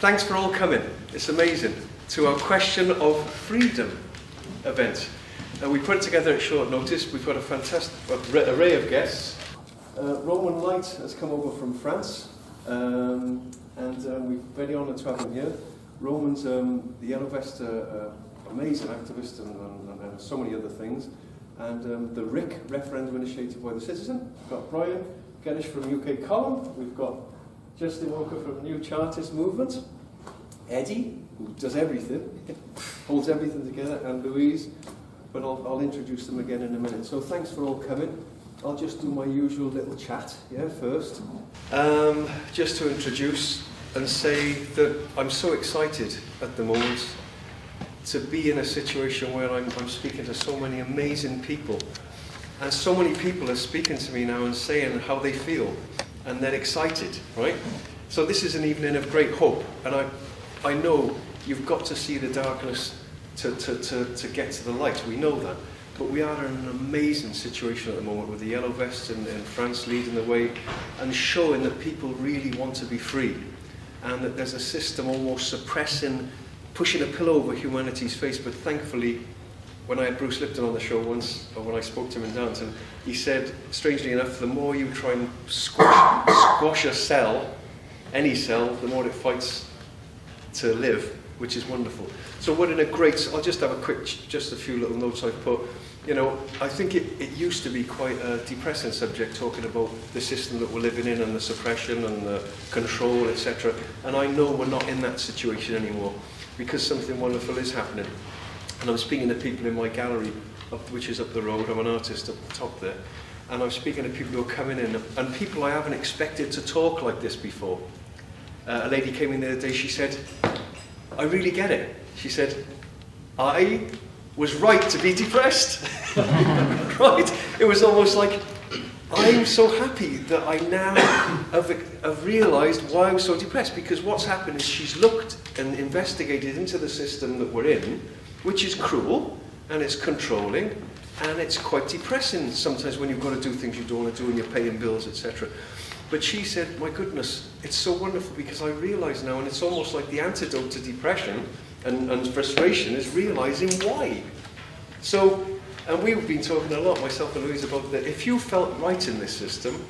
Thanks for all coming. It's amazing. To our Question of Freedom event. We put it together at short notice. We've got a fantastic array of guests. Roman Light has come over from France, and we're very honoured to have him here. Roman's the Yellow Vest, amazing activist and so many other things. And the Referendum initiated by the Citizen. We've got Brian Gerrish from UK Column. We've got Justin Walker from New Chartist Movement. Eddie, who does everything, holds everything together, and Louise. But I'll introduce them again in a minute. So thanks for all coming. I'll just do my usual little chat, first. Just to introduce and say that I'm so excited at the moment to be in a situation where I'm speaking to so many amazing people. And so many people are speaking to me now and saying how they feel. And they're excited, right? So this is an evening of great hope. And I know you've got to see the darkness to get to the light. We know that. But we are in an amazing situation at the moment with the Yellow Vests in France leading the way and showing that people really want to be free. And that there's a system almost suppressing, pushing a pillow over humanity's face. But thankfully, when I had Bruce Lipton on the show once, or when I spoke to him in Downton, he said, strangely enough, the more you try and squash a cell, any cell, the more it fights to live, which is wonderful. So we're in a great, I'll just have just a few little notes I've put. You know, I think it used to be quite a depressing subject, talking about the system that we're living in and the suppression and the control, etc. And I know we're not in that situation anymore, because something wonderful is happening. And I'm speaking to people in my gallery, which is up the road. I'm an artist up the top there. And I'm speaking to people who are coming in, and people I haven't expected to talk like this before. A lady came in the other day, she said, I really get it. She said, I was right to be depressed. Right? It was almost like, I'm so happy that I now have realised why I was so depressed, because what's happened is she's looked and investigated into the system that we're in, which is cruel, and it's controlling, and it's quite depressing sometimes when you've got to do things you don't want to do and you're paying bills, etc. But she said, my goodness, it's so wonderful because I realise now, and it's almost like the antidote to depression and frustration is realising why. So, and we've been talking a lot, myself and Louise, about that if you felt right in this system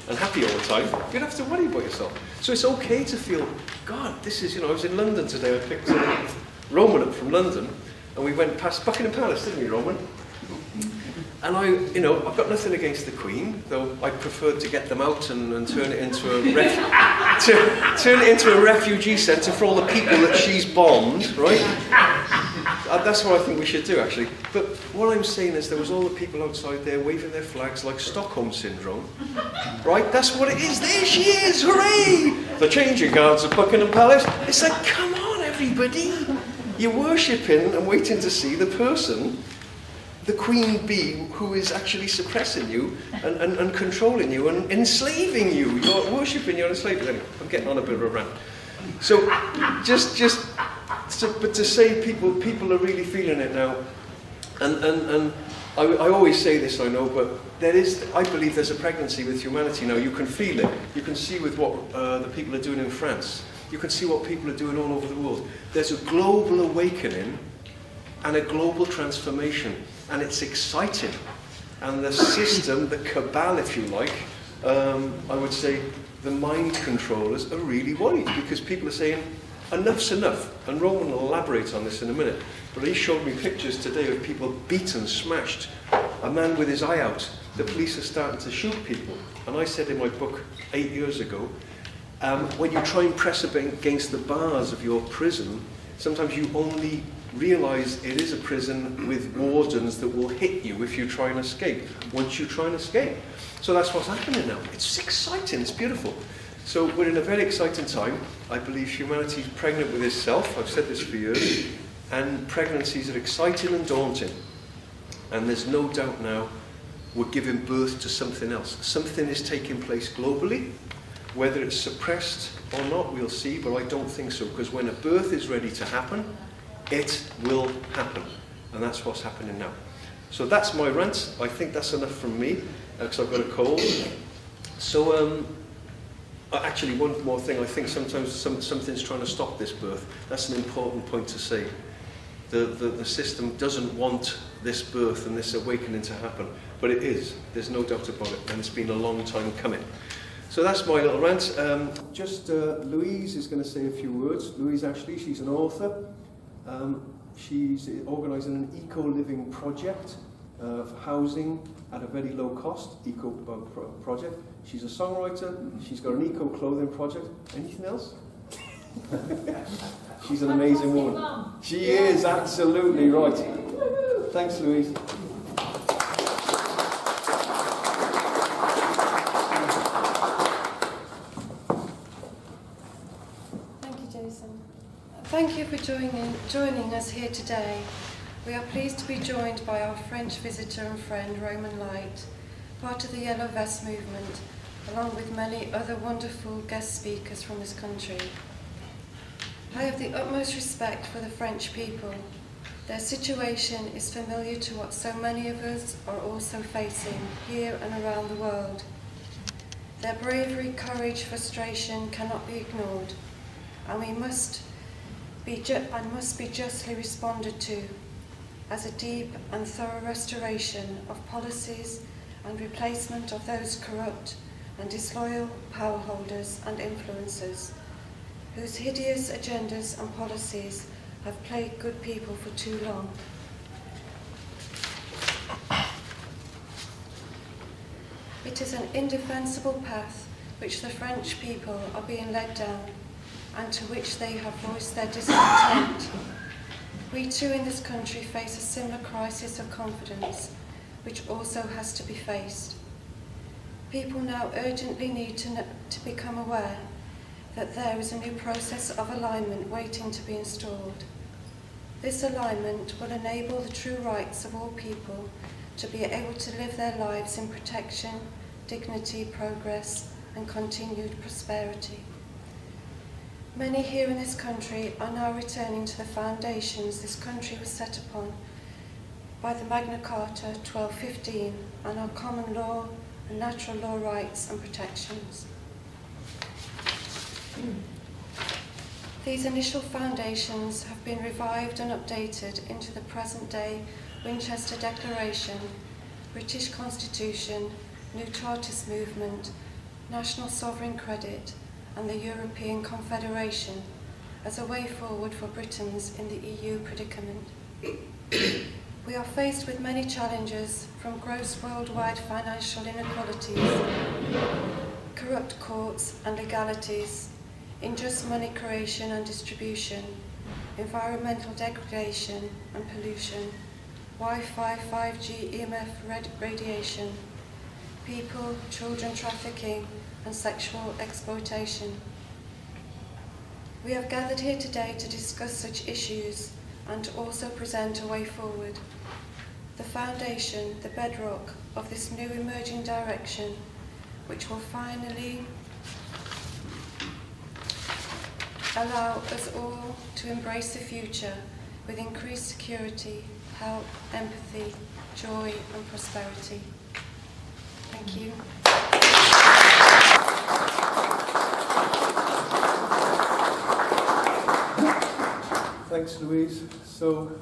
and happy all the time, you'd have to worry about yourself. So it's okay to feel, God, this is, I was in London today, I picked Roman up from London, and we went past Buckingham Palace, didn't we, Roman? And I've got nothing against the Queen, though I preferred to get them out and turn it into a refugee centre for all the people that she's bombed, right? That's what I think we should do, actually. But what I'm saying is there was all the people outside there waving their flags like Stockholm Syndrome, right? That's what it is. There she is, hooray! The changing guards at Buckingham Palace. It's like, come on, everybody. You're worshipping and waiting to see the person, the queen bee, who is actually suppressing you and controlling you and enslaving you. You're worshipping, you're enslaving. Anyway, I'm getting on a bit of a rant. So, but to say people are really feeling it now, and I always say this, I know, but I believe there's a pregnancy with humanity now. You can feel it. You can see with what the people are doing in France. You can see what people are doing all over the world. There's a global awakening and a global transformation. And it's exciting. And the system, the cabal, if you like, I would say the mind controllers are really worried because people are saying, enough's enough. And Roman will elaborate on this in a minute. But he showed me pictures today of people beaten, smashed. A man with his eye out. The police are starting to shoot people. And I said in my book 8 years ago, when you try and press against the bars of your prison, sometimes you only realise it is a prison with wardens that will hit you if you try and escape, once you try and escape. So that's what's happening now. It's exciting, it's beautiful. So we're in a very exciting time. I believe humanity is pregnant with itself. I've said this for years. And pregnancies are exciting and daunting. And there's no doubt now we're giving birth to something else. Something is taking place globally. Whether it's suppressed or not, we'll see, but I don't think so. Because when a birth is ready to happen, it will happen. And that's what's happening now. So that's my rant. I think that's enough from me, because I've got a cold. So Actually, one more thing. I think sometimes something's trying to stop this birth. That's an important point to say. The system doesn't want this birth and this awakening to happen, but it is. There's no doubt about it, and it's been a long time coming. So that's my little rant. Louise is going to say a few words. Louise, actually, she's an author. She's organising an eco-living project of housing at a very low cost, project. She's a songwriter. She's got an eco-clothing project. Anything else? She's an amazing woman. Mom. She is absolutely right. Thanks, Louise. Thank you, Jason. Thank you for joining us here today. We are pleased to be joined by our French visitor and friend, Roman Light, part of the Yellow Vest movement, along with many other wonderful guest speakers from this country. I have the utmost respect for the French people. Their situation is familiar to what so many of us are also facing here and around the world. Their bravery, courage, frustration cannot be ignored, and must be justly responded to as a deep and thorough restoration of policies and replacement of those corrupt and disloyal power holders and influencers whose hideous agendas and policies have plagued good people for too long. It is an indefensible path which the French people are being led down, and to which they have voiced their discontent. We too in this country face a similar crisis of confidence, which also has to be faced. People now urgently need to become aware that there is a new process of alignment waiting to be installed. This alignment will enable the true rights of all people to be able to live their lives in protection, dignity, progress, and continued prosperity. Many here in this country are now returning to the foundations this country was set upon by the Magna Carta 1215 and our common law and natural law rights and protections. These initial foundations have been revived and updated into the present-day Winchester Declaration, British Constitution, new Chartist movement, national sovereign credit, and the European Confederation as a way forward for Britons in the EU predicament. We are faced with many challenges, from gross worldwide financial inequalities, corrupt courts and legalities, unjust money creation and distribution, environmental degradation and pollution, Wi-Fi, 5G, EMF radiation, people, children trafficking, and sexual exploitation. We have gathered here today to discuss such issues and to also present a way forward. The foundation, the bedrock of this new emerging direction, which will finally allow us all to embrace the future with increased security, help, empathy, joy, and prosperity. Thank you. Thanks, Louise. So,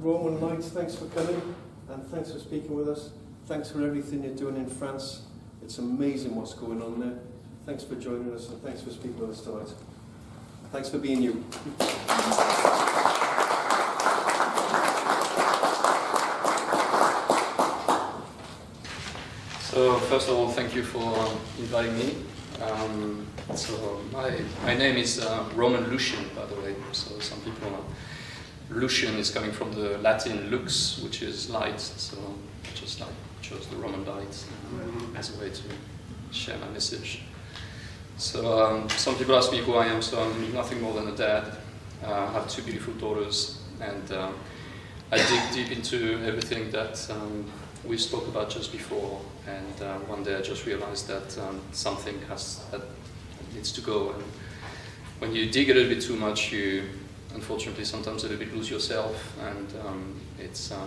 Roman Lights, thanks for coming, and thanks for speaking with us. Thanks for everything you're doing in France. It's amazing what's going on there. Thanks for joining us, and thanks for speaking with us tonight. Thanks for being you. So first of all, thank you for inviting me. So my name is Roman Lucian, by the way. So some people Lucian is coming from the Latin lux, which is light. So just like chose the Roman light as a way to share my message. So some people ask me who I am. So I'm nothing more than a dad. I have two beautiful daughters, and I dig deep into everything that we spoke about just before, and one day I just realized that something that needs to go, and when you dig a little bit too much, you unfortunately sometimes a little bit lose yourself, and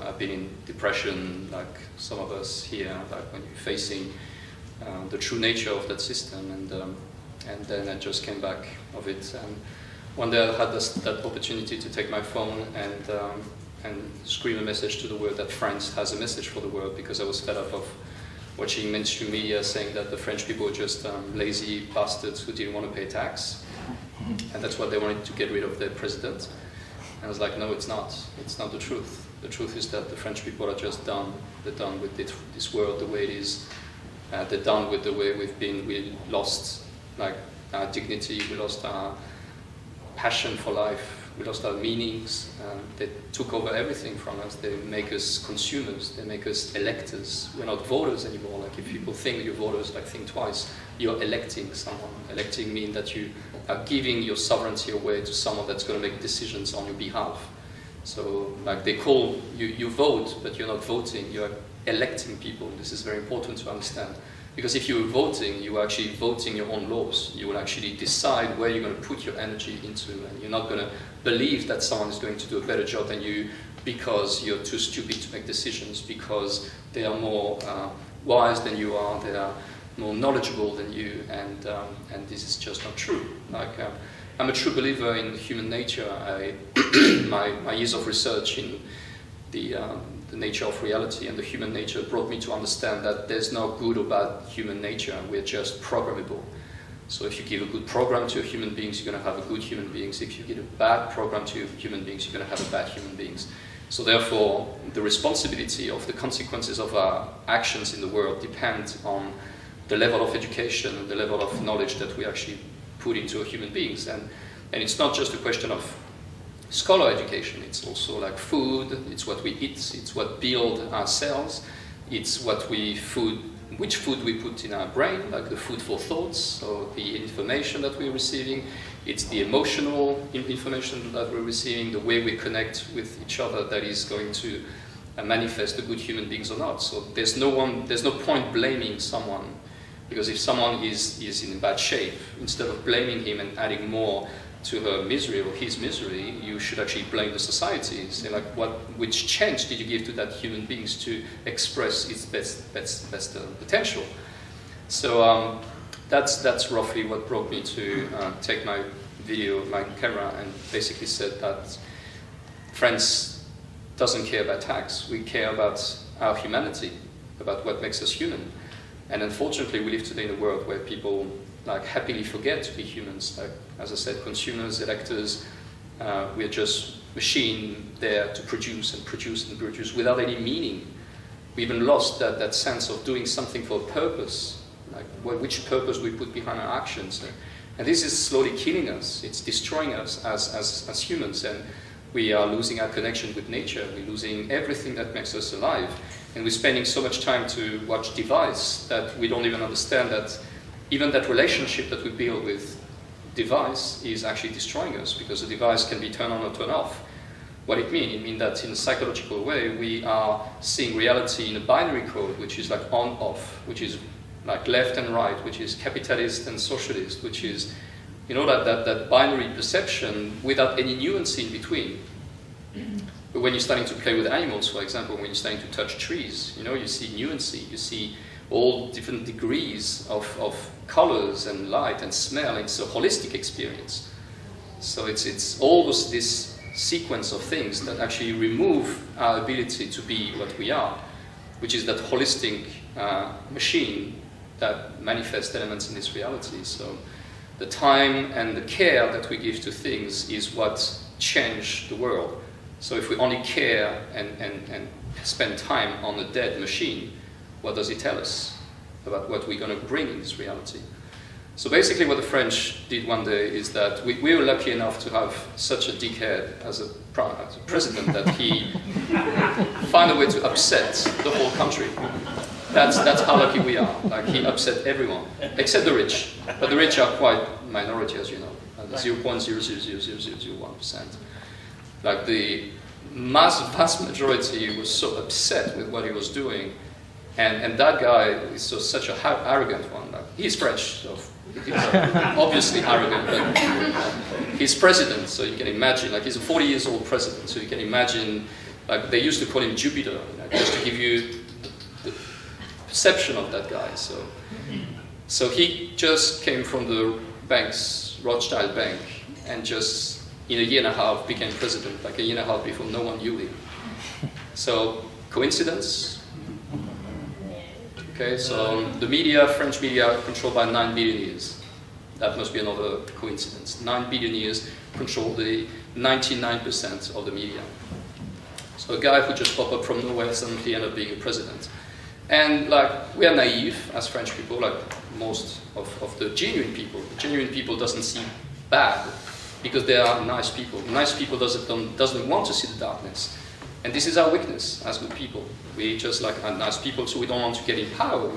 I've been in depression like some of us here, like when you're facing the true nature of that system, and And then I just came back of it. And one day I had that opportunity to take my phone and scream a message to the world that France has a message for the world, because I was fed up of watching mainstream media saying that the French people were just lazy bastards who didn't want to pay tax. And that's what they wanted, to get rid of their president. And I was like, no, it's not. It's not the truth. The truth is that the French people are just done. They're done with this world the way it is. They're done with the way we've been. We lost our dignity. We lost our passion for life. We lost our meanings. They took over everything from us. They make us consumers. They make us electors. We're not voters anymore. Like, if people think you're voters, like, think twice. You're electing someone. Electing means that you are giving your sovereignty away to someone that's going to make decisions on your behalf. So, like, they call you vote, but you're not voting. You're electing people. This is very important to understand. Because if you're voting, you are actually voting your own laws. You will actually decide where you're going to put your energy into, and you're not going to believe that someone is going to do a better job than you because you're too stupid to make decisions, because they are more wise than you are, they are more knowledgeable than you, and this is just not true. Like, I'm a true believer in human nature. My years of research in the nature of reality and the human nature brought me to understand that there's no good or bad human nature. We're just programmable. So if you give a good program to human beings, you're going to have a good human beings. If you give a bad program to human beings, you're going to have a bad human beings. So therefore, the responsibility of the consequences of our actions in the world depend on the level of education and the level of knowledge that we actually put into human beings. And it's not just a question of scholar education, it's also like food, it's what we eat, it's what builds our cells, it's which food we put in our brain, like the food for thoughts, so the information that we're receiving, it's the emotional information that we're receiving, the way we connect with each other that is going to manifest the good human beings or not. So there's no point blaming someone, because if someone is in bad shape, instead of blaming him and adding more to her misery or his misery, you should actually blame the society. Say, like, which chance did you give to that human beings to express its best potential? So that's roughly what brought me to take my camera and basically said that France doesn't care about tax. We care about our humanity, about what makes us human. And unfortunately, we live today in a world where people happily forget to be humans. Like, as I said, consumers, electors, we're just machine there to produce and produce and produce without any meaning. We even lost that sense of doing something for a purpose, like which purpose we put behind our actions. And this is slowly killing us. It's destroying us as humans, and we are losing our connection with nature. We're losing everything that makes us alive. And we're spending so much time to watch device that we don't even understand that even that relationship that we build with device is actually destroying us, because the device can be turned on or turned off. What it means? It means that in a psychological way, we are seeing reality in a binary code, which is like on-off, which is like left and right, which is capitalist and socialist, which is, that binary perception without any nuance in between. But when you're starting to play with animals, for example, when you're starting to touch trees, you see nuance, you see all different degrees of colors and light and smell. It's a holistic experience. So it's all this sequence of things that actually remove our ability to be what we are, which is that holistic machine that manifests elements in this reality. So the time and the care that we give to things is what changed the world. So if we only care and spend time on a dead machine, what does it tell us about what we're going to bring in this reality? So basically what the French did one day is that we were lucky enough to have such a dickhead as a president that he found a way to upset the whole country. That's how lucky we are. Like, he upset everyone, except the rich. But the rich are quite minority, as you know, 0.0000001%. Like, the vast majority was so upset with what he was doing. And that guy is such an arrogant one. Like, he's French, so he's obviously arrogant, but he's president, so you can imagine. Like, he's a 40-year-old president, so you can imagine. Like, they used to call him Jupiter, just to give you the perception of that guy. So he just came from the banks, Rothschild Bank, and just in a year and a half became president, like a year and a half before no one knew him. So, coincidence? Okay, so the media, French media, controlled by 9 billion years. That must be another coincidence. 9 billion years control the 99% of the media. So a guy who just popped up from nowhere suddenly ended up being a president. And like, we are naive as French people, like most of the genuine people. The genuine people doesn't see bad because they are nice people. Nice people doesn't want to see the darkness. And this is our weakness as good people. We just like are nice people, so we don't want to get in power.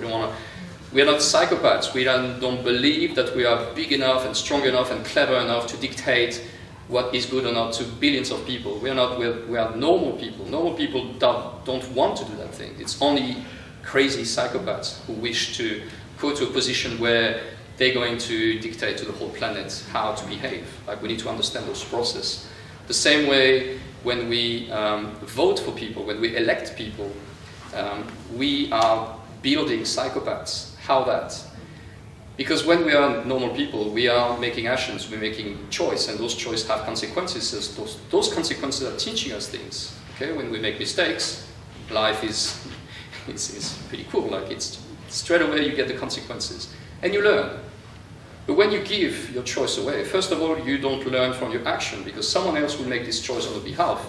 We are not psychopaths. We don't believe that we are big enough and strong enough and clever enough to dictate what is good or not to billions of people. We are normal people. Normal people don't want to do that thing. It's only crazy psychopaths who wish to go to a position where they're going to dictate to the whole planet how to behave. Like, we need to understand those processes. The same way when we vote for people, when we elect people, we are building psychopaths. How that? Because when we are normal people, we are making actions, we're making choice, and those choices have consequences. Those consequences are teaching us things. Okay, when we make mistakes, life is pretty cool. Like, it's straight away you get the consequences, and you learn. But when you give your choice away, first of all, you don't learn from your action because someone else will make this choice on your behalf.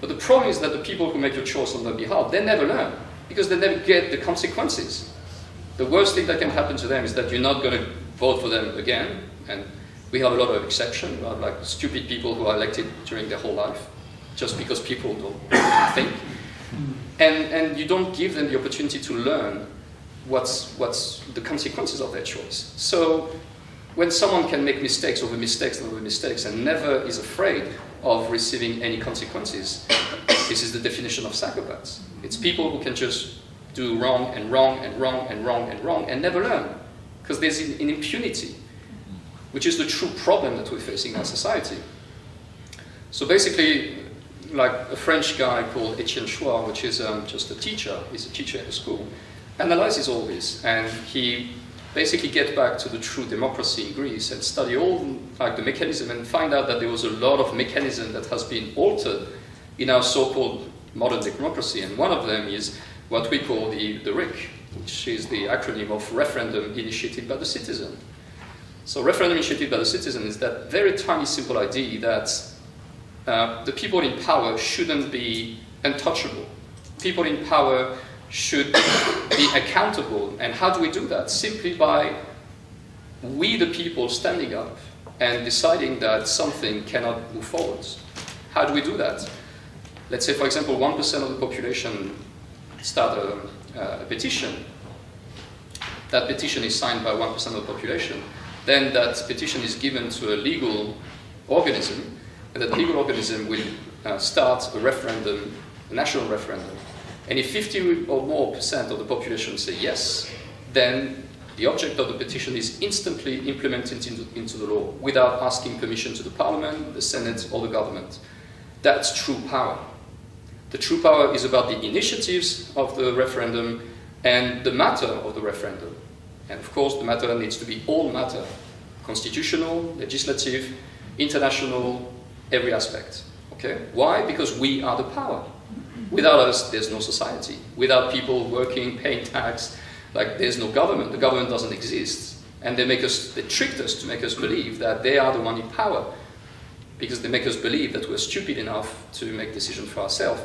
But the problem is that the people who make your choice on their behalf, they never learn because they never get the consequences. The worst thing that can happen to them is that you're not going to vote for them again. And we have a lot of exceptions. We have like stupid people who are elected during their whole life just because people don't think. And you don't give them the opportunity to learn what's the consequences of their choice. So when someone can make mistakes over mistakes over mistakes and never is afraid of receiving any consequences, this is the definition of psychopaths. It's people who can just do wrong and wrong and wrong and wrong and wrong and never learn because there's an impunity, which is the true problem that we're facing in our society. So basically, like a French guy called Etienne Chouard, which is just a teacher, he's a teacher in a school, analyzes all this, and he basically gets back to the true democracy in Greece and study all like the mechanism and find out that there was a lot of mechanism that has been altered in our so-called modern democracy, and one of them is what we call the RIC, which is the acronym of Referendum Initiated by the Citizen. So Referendum Initiated by the Citizen is that very tiny, simple idea that the people in power shouldn't be untouchable. People in power should be accountable. And how do we do that? Simply by we, the people, standing up and deciding that something cannot move forward. How do we do that? Let's say, for example, 1% of the population start a petition. That petition is signed by 1% of the population. Then that petition is given to a legal organism, and that legal organism will start a referendum, a national referendum. And if 50 or more % of the population say yes, then the object of the petition is instantly implemented into the law without asking permission to the parliament, the senate, or the government. That's true power. The true power is about the initiatives of the referendum and the matter of the referendum. And of course, the matter needs to be all matter. Constitutional, legislative, international, every aspect. Okay? Why? Because we are the power. Without us, there's no society. Without people working, paying tax, like there's no government. The government doesn't exist. And they tricked us to make us believe that they are the one in power. Because they make us believe that we're stupid enough to make decisions for ourselves.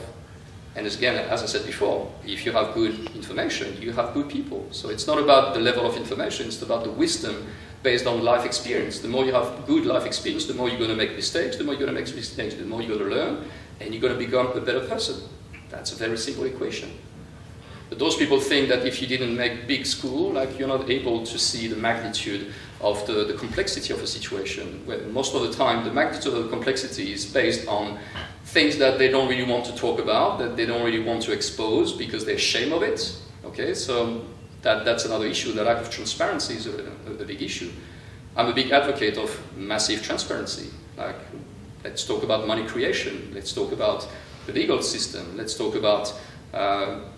And again, as I said before, if you have good information, you have good people. So it's not about the level of information, it's about the wisdom based on life experience. The more you have good life experience, the more you're going to make mistakes, the more you're going to make mistakes, the more you're going to learn, and you're going to become a better person. That's a very simple equation. But those people think that if you didn't make big school, like you're not able to see the magnitude of the complexity of a situation. Where most of the time, the magnitude of the complexity is based on things that they don't really want to talk about, that they don't really want to expose because they're ashamed of it. Okay, so that's another issue. The lack of transparency is a big issue. I'm a big advocate of massive transparency. Like, let's talk about money creation. Let's talk about the legal system. Let's talk about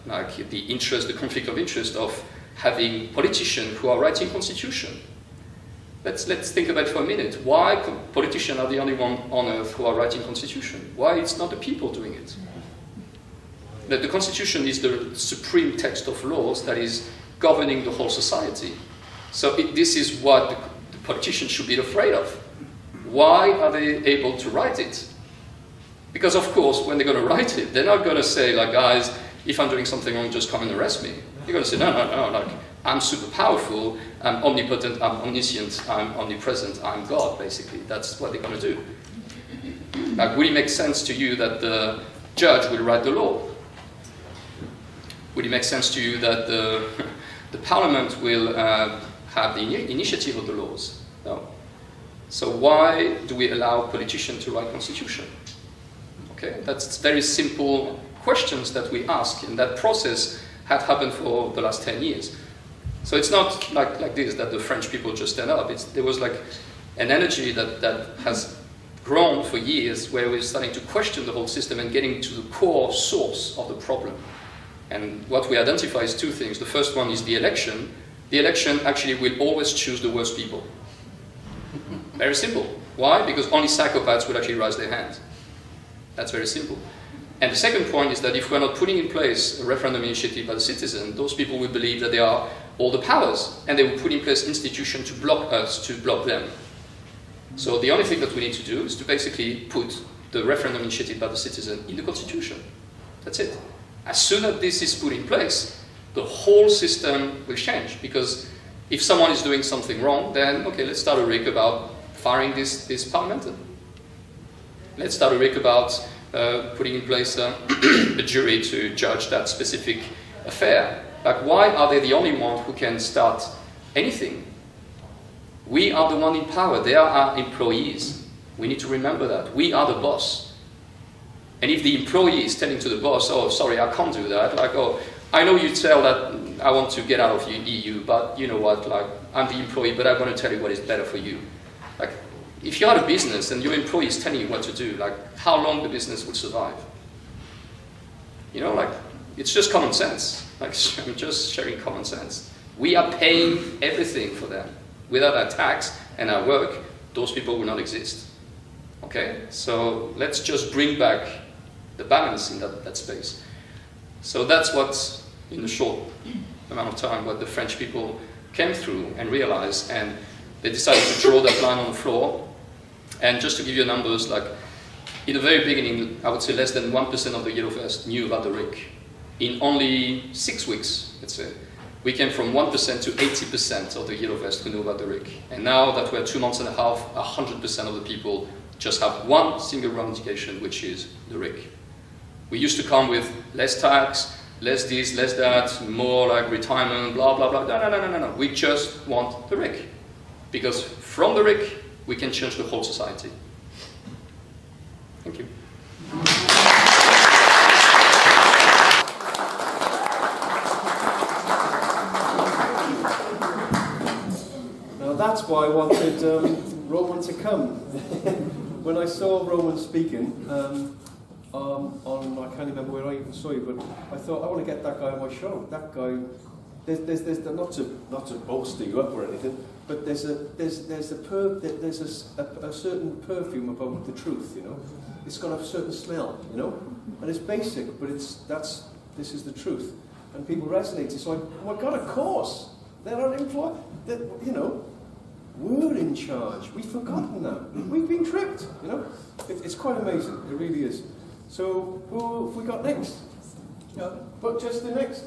like the conflict of interest of having politicians who are writing constitution. Let's think about it for a minute. Why politicians are the only one on earth who are writing constitution? Why it's not the people doing it? The constitution is the supreme text of laws that is governing the whole society. So this is what the politicians should be afraid of. Why are they able to write it? Because of course, when they're going to write it, they're not going to say, like, guys, if I'm doing something wrong, just come and arrest me. They're going to say, no, like, I'm super powerful, I'm omnipotent, I'm omniscient, I'm omnipresent, I'm God, basically. That's what they're going to do. Like, will it make sense to you that the judge will write the law? Would it make sense to you that the parliament will have the initiative of the laws? No. So why do we allow politicians to write constitution? Okay, that's very simple questions that we ask, and that process had happened for the last 10 years. So it's not like this, that the French people just stand up. There was like an energy that has grown for years, where we're starting to question the whole system and getting to the core source of the problem. And what we identify is two things. The first one is the election. The election actually will always choose the worst people. Very simple. Why? Because only psychopaths will actually raise their hand. That's very simple. And the second point is that if we're not putting in place a referendum initiative by the citizen, those people will believe that they are all the powers, and they will put in place institutions to block us, to block them. So the only thing that we need to do is to basically put the referendum initiative by the citizen in the constitution. That's it. As soon as this is put in place, the whole system will change, because if someone is doing something wrong, then okay, let's start a rick about firing this parliamentarian. Let's start a rick about putting in place a jury to judge that specific affair. Like, why are they the only ones who can start anything? We are the one in power. They are our employees. We need to remember that. We are the boss. And if the employee is telling to the boss, oh, sorry, I can't do that. Like, oh, I know you tell that I want to get out of the EU, but you know what, like, I'm the employee, but I'm going to tell you what is better for you. Like, if you're at a business and your employee is telling you what to do, like, how long the business will survive? You know, like, it's just common sense. Like, I'm just sharing common sense. We are paying everything for them. Without our tax and our work, those people will not exist. Okay? So let's just bring back the balance in that space. So that's what, in a short amount of time, what the French people came through and realized, and they decided to draw that line on the floor. And just to give you numbers, like, in the very beginning, I would say less than 1% of the Yellow Vest knew about the RIC. In only 6 weeks, let's say, we came from 1% to 80% of the Yellow Vest who knew about the RIC. And now that we're 2 months and a half, 100% of the people just have one single ramification, which is the RIC. We used to come with less tax, less this, less that, more like retirement, blah, blah, blah. No. We just want the RIC. Because from the RIC, we can change the whole society. Thank you. Now that's why I wanted Roman to come. When I saw Roman speaking, I can't remember where I even saw you, but I thought, I want to get that guy on my show. That guy, there's not to bolster you up or anything, but there's a certain perfume about the truth, you know. It's got a certain smell, you know, and it's basic, but this is the truth, and people resonate. It's like, oh my God, of course, they're unemployed, you know. We're in charge. We've forgotten that. We've been tricked, you know. It's quite amazing. It really is. So, who have we got next? But Justin next.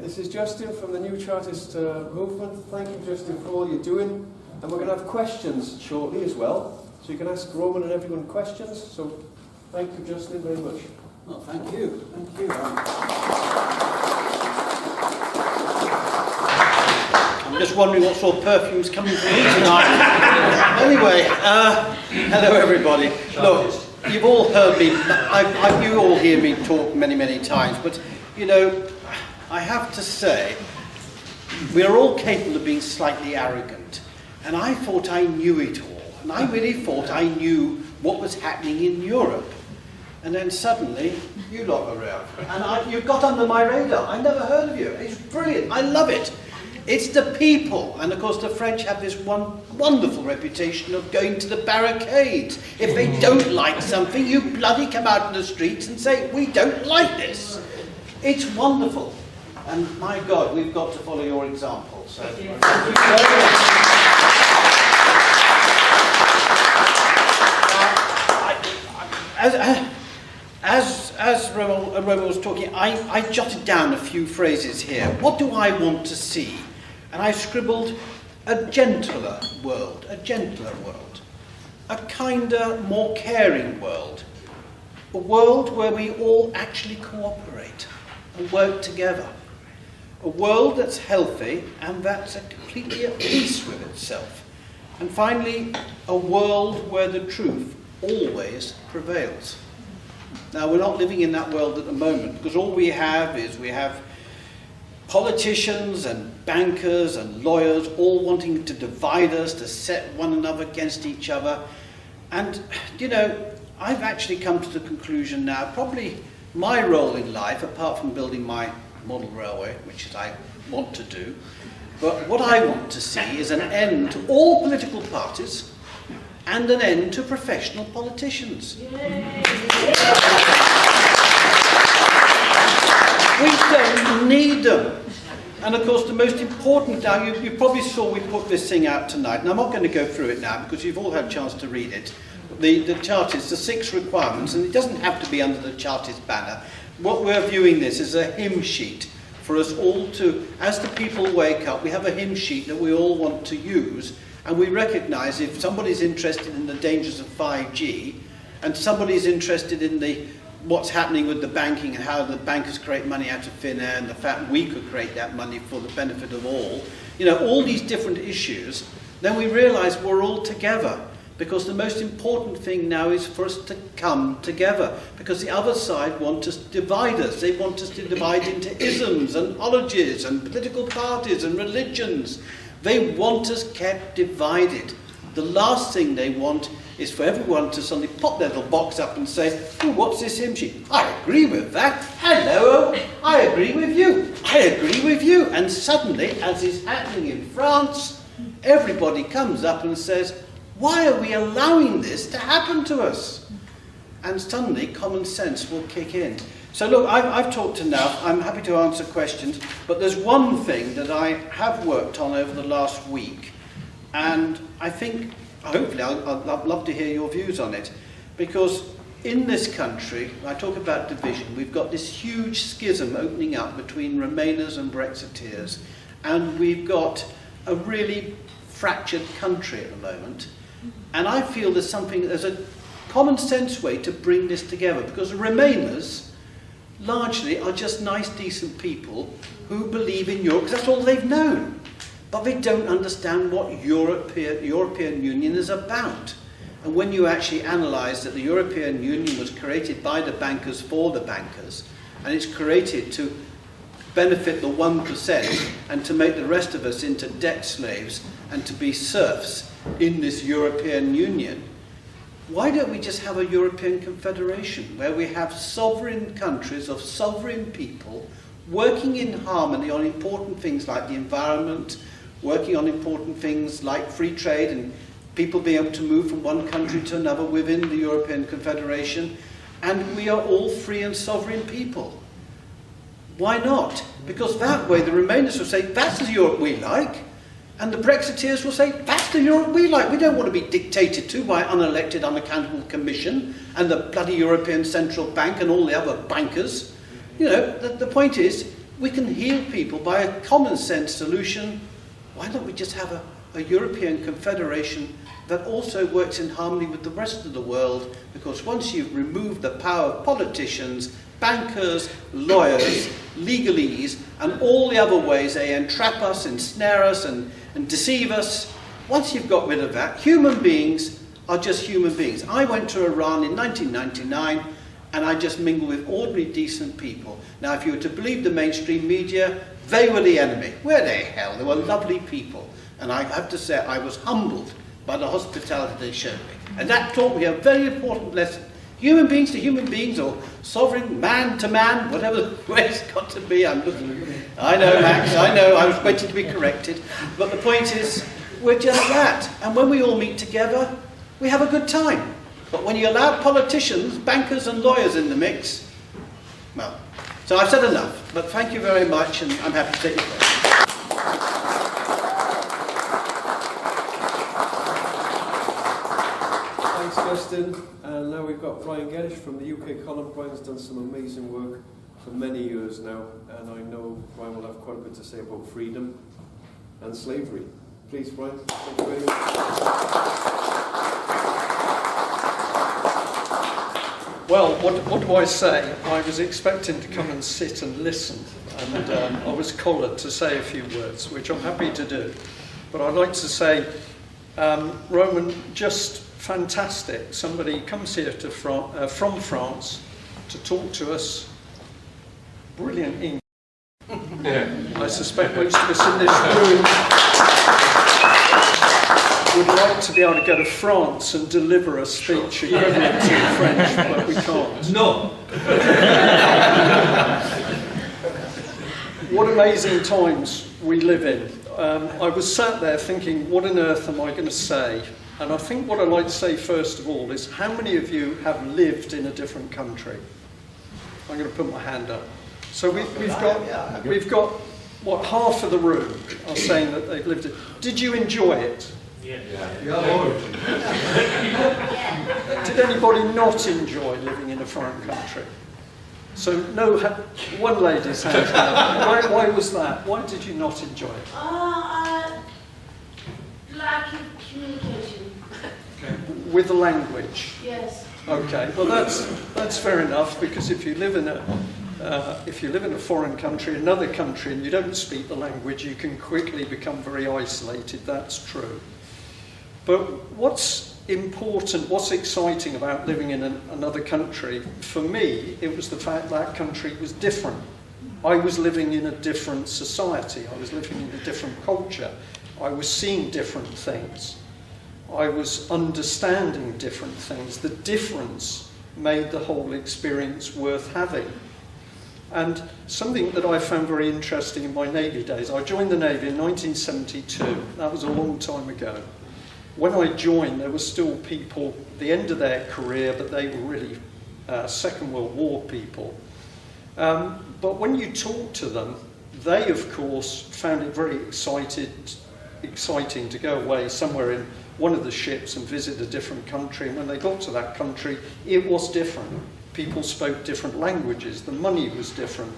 This is Justin from the new Chartist movement. Thank you, Justin, for all you're doing. And we're going to have questions shortly as well. So you can ask Roman and everyone questions. So, thank you, Justin, very much. Well, thank you. Thank you. I'm just wondering what sort of perfume's coming from me tonight. Anyway, hello everybody. Look, you've all heard me, you all hear me talk many, many times, but, you know, I have to say, we are all capable of being slightly arrogant, and I thought I knew it all, and I really thought I knew what was happening in Europe. And then suddenly, you lot are around, and you got under my radar. I never heard of you. It's brilliant. I love it. It's the people. And of course the French have this wonderful reputation of going to the barricades. If they don't like something, you bloody come out in the streets and say, we don't like this. It's wonderful. And my God, we've got to follow your example. So thank you very much. As Roman was talking, I jotted down a few phrases here. What do I want to see? And I scribbled a gentler world, a kinder, more caring world, a world where we all actually cooperate and work together, a world that's healthy and that's completely at peace with itself, and finally, a world where the truth always prevails. Now, we're not living in that world at the moment, because all we have politicians and bankers and lawyers all wanting to divide us, to set one another against each other. And, you know, I've actually come to the conclusion now, probably my role in life, apart from building my model railway, which I want to do, but what I want to see is an end to all political parties and an end to professional politicians. Yay. We don't need them. And of course the most important, now you probably saw we put this thing out tonight, and I'm not going to go through it now because you've all had a chance to read it. The Chartist, the 6 requirements, and it doesn't have to be under the Chartist banner. What we're viewing this is a hymn sheet for us all to, as the people wake up, we have a hymn sheet that we all want to use. And we recognise if somebody's interested in the dangers of 5G, and somebody's interested in what's happening with the banking and how the bankers create money out of thin air, and the fact we could create that money for the benefit of all, you know, all these different issues, then we realise we're all together. Because the most important thing now is for us to come together. Because the other side want us to divide us. They want us to divide into isms and ologies and political parties and religions. They want us kept divided. The last thing they want is for everyone to suddenly pop their little box up and say, oh, what's this hymn sheet? I agree with that. Hello, I agree with you. I agree with you. And suddenly, as is happening in France, everybody comes up and says, why are we allowing this to happen to us? And suddenly, common sense will kick in. So look, I've talked enough. I'm happy to answer questions. But there's one thing that I have worked on over the last week. And I think, hopefully, I'd love to hear your views on it. Because in this country, I talk about division, we've got this huge schism opening up between Remainers and Brexiteers. And we've got a really fractured country at the moment. And I feel there's a common sense way to bring this together. Because the Remainers largely are just nice, decent people who believe in Europe, because that's all they've known. But they don't understand what European Union is about. And when you actually analyse that the European Union was created by the bankers for the bankers, and it's created to benefit the 1% and to make the rest of us into debt slaves and to be serfs in this European Union, why don't we just have a European Confederation where we have sovereign countries of sovereign people working in harmony on important things like the environment, working on important things like free trade and people being able to move from one country to another within the European Confederation, and we are all free and sovereign people. Why not? Because that way the Remainers will say, that's the Europe we like. And the Brexiteers will say, that's the Europe we like. We don't want to be dictated to by unelected, unaccountable commission and the bloody European Central Bank and all the other bankers. You know, the point is, we can heal people by a common sense solution. Why don't we just have a European Confederation that also works in harmony with the rest of the world? Because once you've removed the power of politicians, bankers, lawyers, legalese, and all the other ways they entrap us, ensnare us, and deceive us, once you've got rid of that, human beings are just human beings. I went to Iran in 1999, and I just mingled with ordinary, decent people. Now, if you were to believe the mainstream media, they were the enemy. Where the hell? They were lovely people. And I have to say, I was humbled by the hospitality they showed me. And that taught me a very important lesson. Human beings to human beings, or sovereign, man to man, whatever the way it's got to be. I'm looking I know, Max, I know, I was waiting to be corrected. But the point is, we're just that. And when we all meet together, we have a good time. But when you allow politicians, bankers and lawyers in the mix, well, so I've said enough. But thank you very much, and I'm happy to take your questions. Thanks, Justin. And now we've got Brian Gerrish from the UK column. Brian's done some amazing work for many years now, and I know Brian will have quite a bit to say about freedom and slavery. Please, Brian. Thank you very much. Well, what do I say? I was expecting to come and sit and listen, and I was collared to say a few words, which I'm happy to do. But I'd like to say, Roman, just fantastic. Somebody comes here to from France to talk to us. Brilliant English. I suspect most of us in this room would like to be able to go to France and deliver a speech equivalent to French, but we can't. No. What amazing times we live in. I was sat there thinking, what on earth am I going to say? And I think what I'd like to say first of all is, how many of you have lived in a different country? I'm going to put my hand up. So we've got what, half of the room are saying that they've lived it. Did you enjoy it? Did anybody not enjoy living in a foreign country? So no, one lady's hand. Why was that? Why did you not enjoy it? Lack of communication. With the language. Yes. Okay, well that's fair enough, because if you live in a foreign country, another country, and you don't speak the language, you can quickly become very isolated. That's true. But what's important, what's exciting about living in another country, for me, it was the fact that country was different. I was living in a different society. I was living in a different culture. I was seeing different things. I was understanding different things. The difference made the whole experience worth having. And something that I found very interesting in my Navy days, I joined the Navy in 1972. That was a long time ago. When I joined, there were still people at the end of their career, but they were really Second World War people. But when you talk to them, they, of course, found it very exciting to go away somewhere in one of the ships and visit a different country. And when they got to that country, it was different. People spoke different languages. The money was different.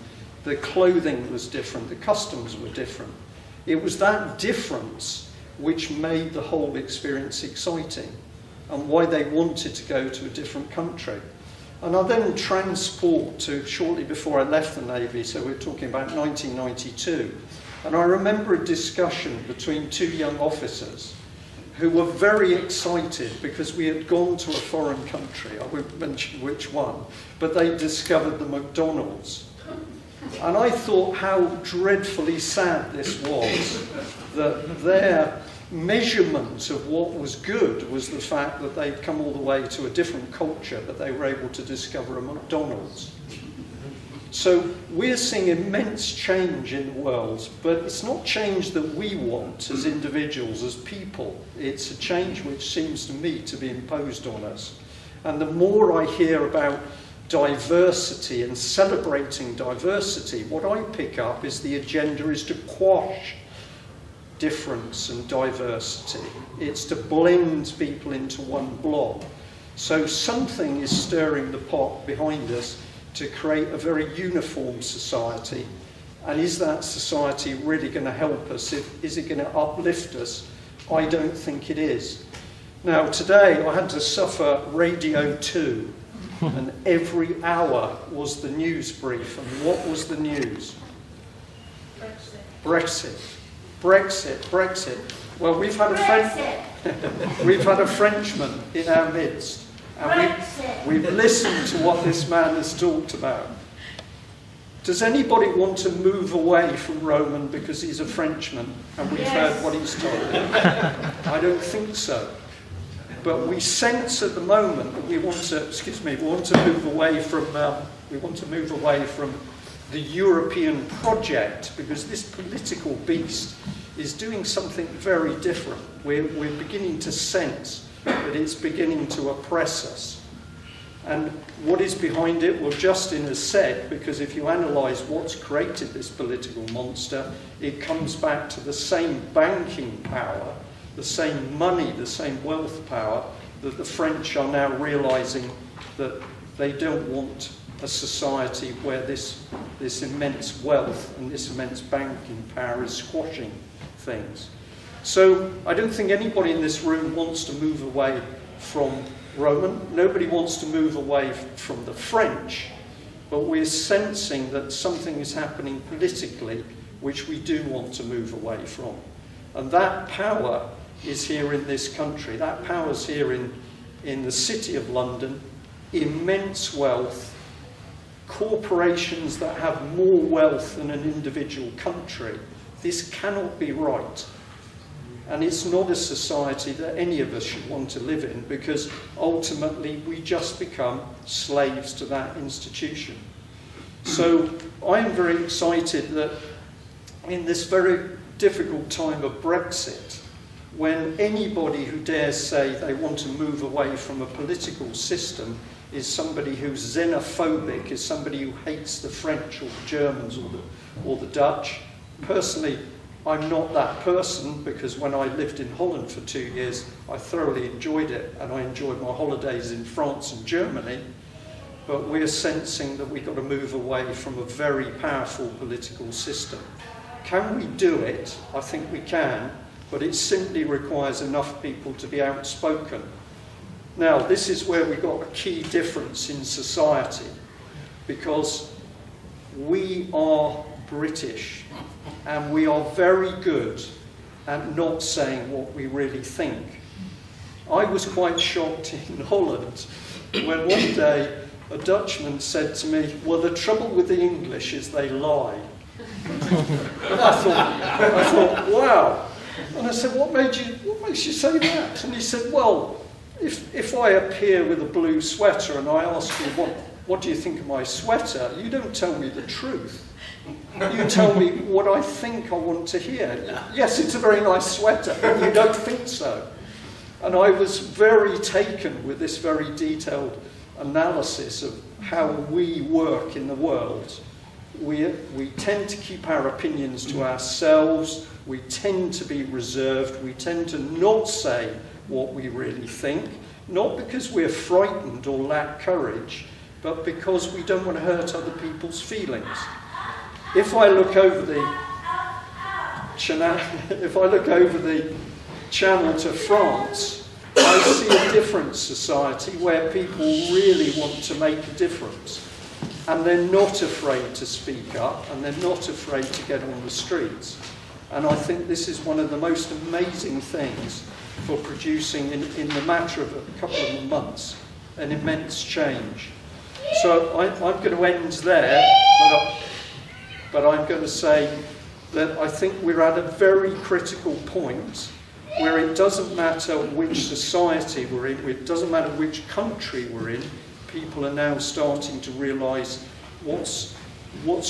The clothing was different. The customs were different. It was that difference which made the whole experience exciting and why they wanted to go to a different country. And I then transport to shortly before I left the Navy, so we're talking about 1992, and I remember a discussion between two young officers who were very excited because we had gone to a foreign country. I won't mention which one, but they discovered the McDonald's. And I thought how dreadfully sad this was, that their measurement of what was good was the fact that they'd come all the way to a different culture, but they were able to discover a McDonald's. So we're seeing immense change in the world, but it's not change that we want as individuals, as people. It's a change which seems to me to be imposed on us. And the more I hear about diversity and celebrating diversity, what I pick up is the agenda is to quash difference and diversity. It's to blend people into one blob. So something is stirring the pot behind us to create a very uniform society. And is that society really going to help us? Is it going to uplift us? I don't think it is. Now, today I had to suffer Radio 2, and every hour was the news brief. And what was the news? Brexit. Brexit. Well, we've had a Frenchman in our midst. And we've listened to what this man has talked about. Does anybody want to move away from Roman because he's a Frenchman and we've heard what he's told? I don't think so. But we sense at the moment that we want to move away from the European project, because this political beast is doing something very different. We're beginning to sense that it's beginning to oppress us. And what is behind it? Well, Justin has said, because if you analyse what's created this political monster, it comes back to the same banking power, the same money, the same wealth power, that the French are now realising that they don't want a society where this immense wealth and this immense banking power is squashing things. So I don't think anybody in this room wants to move away from Roman. Nobody wants to move away from the French, but we're sensing that something is happening politically which we do want to move away from. And that power is here in this country. That power is here in the city of London. Immense wealth, corporations that have more wealth than an individual country. This cannot be right. And it's not a society that any of us should want to live in, because ultimately we just become slaves to that institution. So I am very excited that in this very difficult time of Brexit, when anybody who dares say they want to move away from a political system is somebody who's xenophobic, is somebody who hates the French or the Germans or the Dutch. Personally, I'm not that person, because when I lived in Holland for 2 years, I thoroughly enjoyed it, and I enjoyed my holidays in France and Germany. But we're sensing that we've got to move away from a very powerful political system. Can we do it? I think we can, but it simply requires enough people to be outspoken. Now, this is where we've got a key difference in society, because we are British, and we are very good at not saying what we really think. I was quite shocked in Holland when one day a Dutchman said to me, well, the trouble with the English is they lie. And I thought, wow. And I said, what makes you say that? And he said, well, if I appear with a blue sweater and I ask you, what do you think of my sweater? You don't tell me the truth. You tell me what I think I want to hear. Yes, it's a very nice sweater, but you don't think so. And I was very taken with this very detailed analysis of how we work in the world. We tend to keep our opinions to ourselves. We tend to be reserved. We tend to not say what we really think, not because we're frightened or lack courage, but because we don't want to hurt other people's feelings. If I look over the channel to France, I see a different society where people really want to make a difference, and they're not afraid to speak up, and they're not afraid to get on the streets. And I think this is one of the most amazing things for producing, in the matter of a couple of months, an immense change. So I'm going to end there, but I'm going to say that I think we're at a very critical point where it doesn't matter which society we're in, it doesn't matter which country we're in, people are now starting to realise what's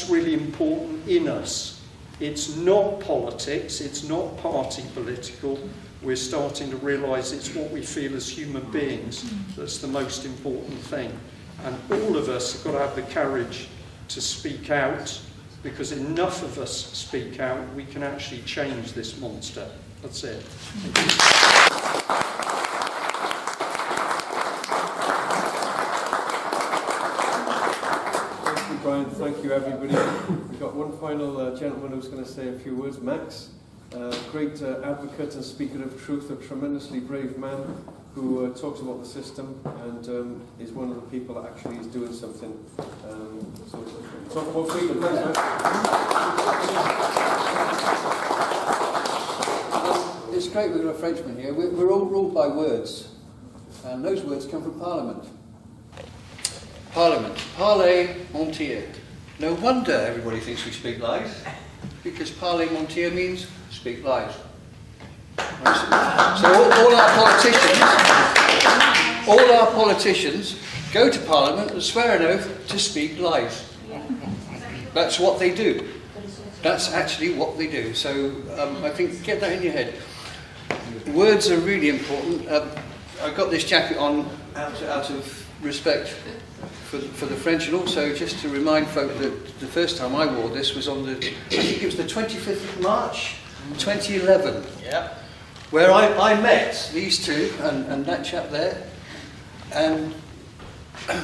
really important in us. It's not politics, it's not party political. We're starting to realise it's what we feel as human beings that's the most important thing. And all of us have got to have the courage to speak out, because enough of us speak out, we can actually change this monster. That's it. Thank you. Thank you, Brian. Thank you, everybody. We've got one final gentleman who's going to say a few words, Max. Great advocate and speaker of truth, a tremendously brave man who talks about the system and is one of the people that actually is doing something. So talk about freedom. Thanks, It's great we've got a Frenchman here. We're all ruled by words, and those words come from Parliament. Parliament. Parlementaire. No wonder everybody thinks we speak lies, because parlementaire means speak lies. So all our politicians go to Parliament and swear an oath to speak lies. That's what they do. That's actually what they do. So I think get that in your head. Words are really important. I got this jacket on out of respect for the French, and also just to remind folk that the first time I wore this was on I think it was the 25th of March, 2011. Yeah. Where I met these two and that chap there, and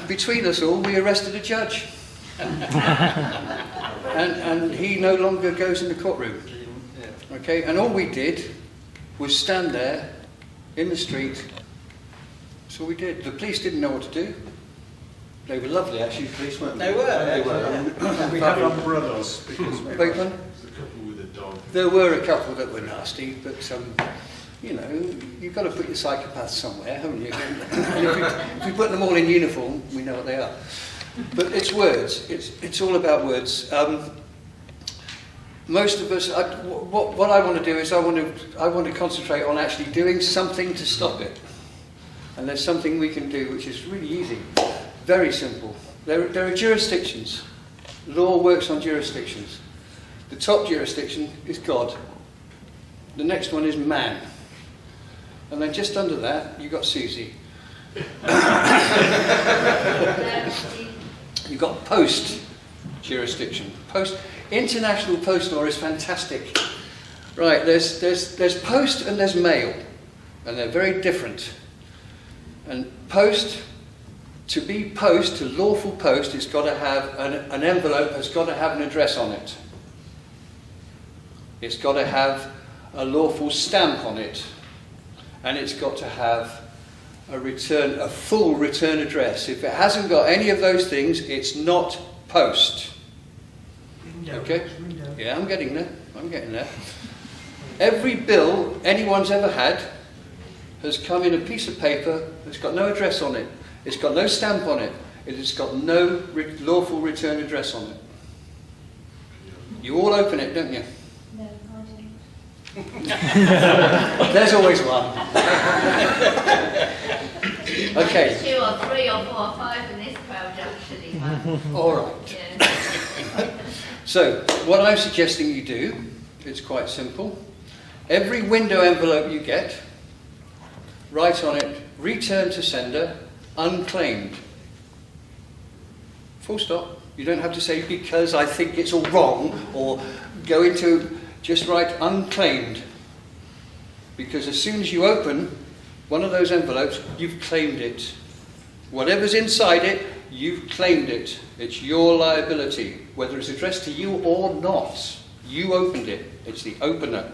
between us all we arrested a judge. and he no longer goes in the courtroom. Okay, and all we did was stand there in the street. That's all we did. The police didn't know what to do. They were lovely, actually, the police weren't They were. And we have umbrellas because we Wait, man. There's a couple with a dog. There were a couple that were nasty, but you know, you've got to put your psychopaths somewhere, haven't you? And if we put them all in uniform, we know what they are. But it's words. It's all about words. Most of us, what I want to do is I want to concentrate on actually doing something to stop it. And there's something we can do which is really easy, very simple. There are jurisdictions. Law works on jurisdictions. The top jurisdiction is God. The next one is man. And then just under that, you've got Susie. You've got post jurisdiction. International post law is fantastic. Right, there's post and there's mail. And they're very different. And post, to be post, to lawful post, it's got to have an envelope has got to have an address on it. It's got to have a lawful stamp on it. And it's got to have a full return address. If it hasn't got any of those things, it's not post. Okay? Yeah, I'm getting there. Every bill anyone's ever had has come in a piece of paper that's got no address on it. It's got no stamp on it. It has got no lawful return address on it. You all open it, don't you? No, I don't. There's always one. Okay. There's 2 or 3 or 4 or 5 in this crowd actually. All right. Yeah. So, what I'm suggesting you do, it's quite simple. Every window envelope you get, write on it, return to sender, unclaimed. Full stop. You don't have to say because I think it's all wrong, or go into, just write unclaimed. Because as soon as you open one of those envelopes, you've claimed it. Whatever's inside it, you've claimed it. It's your liability, whether it's addressed to you or not. You opened it. It's the opener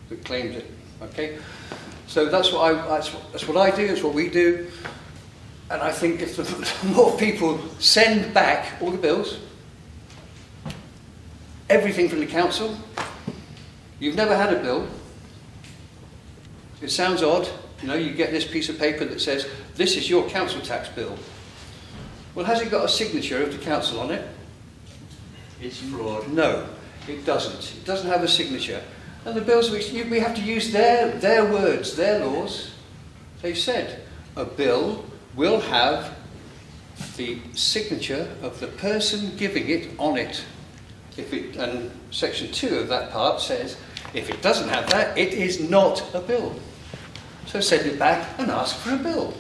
that claimed it. Okay? So that's what I do, it's what we do. And I think if the more people send back all the bills, everything from the council, you've never had a bill, it sounds odd, you know, you get this piece of paper that says, this is your council tax bill. Well, has it got a signature of the council on it? It's fraud. No, it doesn't. It doesn't have a signature. And the bills, we have to use their words, their laws. They've said a bill will have the signature of the person giving it on it. And section 2 of that part says, if it doesn't have that, it is not a bill. So send it back and ask for a bill.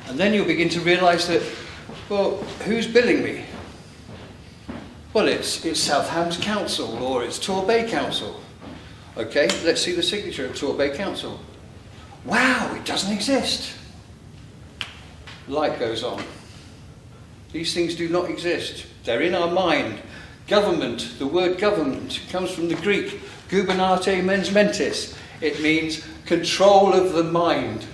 And then you'll begin to realise that, well, who's billing me? Well, it's Southampton Council or it's Torbay Council. Okay, let's see the signature of Torbay Council. Wow, it doesn't exist. Light goes on. These things do not exist. They're in our mind. Government, the word government comes from the Greek, gubernate mens mentis. It means control of the mind.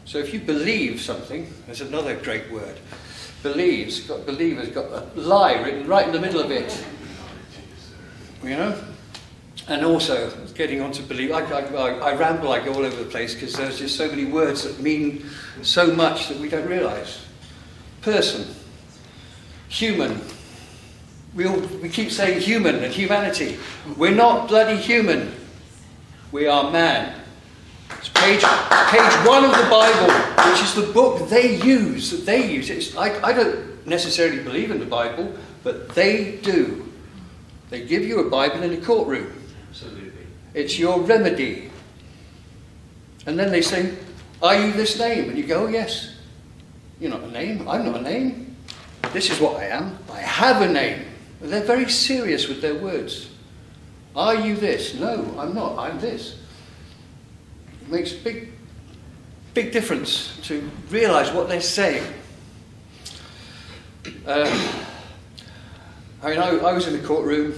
So if you believe something, there's another great word. Believes, believer's got a lie written right in the middle of it. You know? And also, getting on to believe, I ramble, I go all over the place because there's just so many words that mean so much that we don't realise. Person, human. We keep saying human and humanity. We're not bloody human. We are man. It's page 1 of the Bible, which is the book they use. It's, I don't necessarily believe in the Bible, but they do. They give you a Bible in a courtroom. Absolutely. It's your remedy. And then they say, are you this name? And you go, oh, yes. You're not a name. I'm not a name. This is what I am. I have a name. And they're very serious with their words. Are you this? No, I'm not. I'm this. It makes a big difference to realise what they're saying. I was in the courtroom,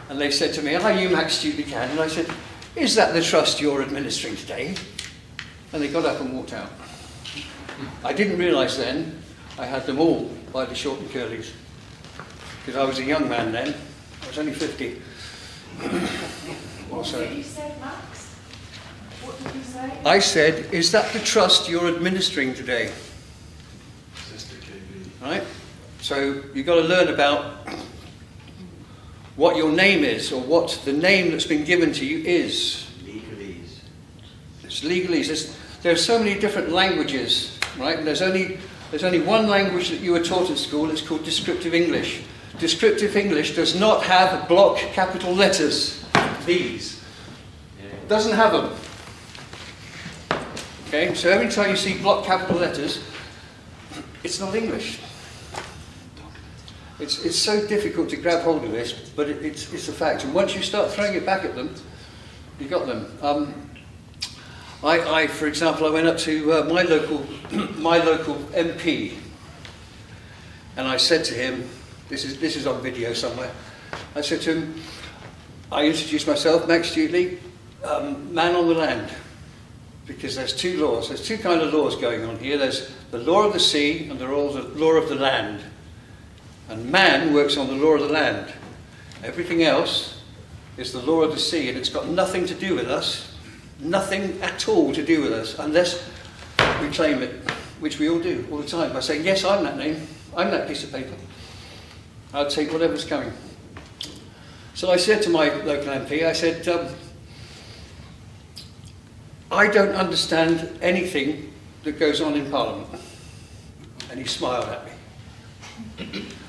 and they said to me, are you Max Stewart-Buchanan? And I said, is that the trust you're administering today? And they got up and walked out. I didn't realise then I had them all by the short and curlies, because I was a young man then. I was only 50. What was it you said, Max? What did you say? I said, is that the trust you're administering today? Sister KB. Right? So you've got to learn about what your name is, or what the name that's been given to you is. Legalese. It's legalese. There are so many different languages, right? And there's only one language that you were taught at school. It's called descriptive English. Descriptive English does not have block capital letters. These. It doesn't have them. Okay, so every time you see block capital letters, it's not English. It's so difficult to grab hold of this, but it's a fact. And once you start throwing it back at them, you got them. I, for example, I went up to my local MP, and I said to him, this is on video somewhere. I said to him, I introduced myself, Max Stewart, man on the land, because there's two laws. There's two kind of laws going on here. There's the law of the sea and the law of the land. And man works on the law of the land. Everything else is the law of the sea, and it's got nothing to do with us, nothing at all to do with us, unless we claim it, which we all do all the time, by saying, yes, I'm that name, I'm that piece of paper. I'll take whatever's coming. So I said to my local MP, I said, I don't understand anything that goes on in Parliament. And he smiled at me.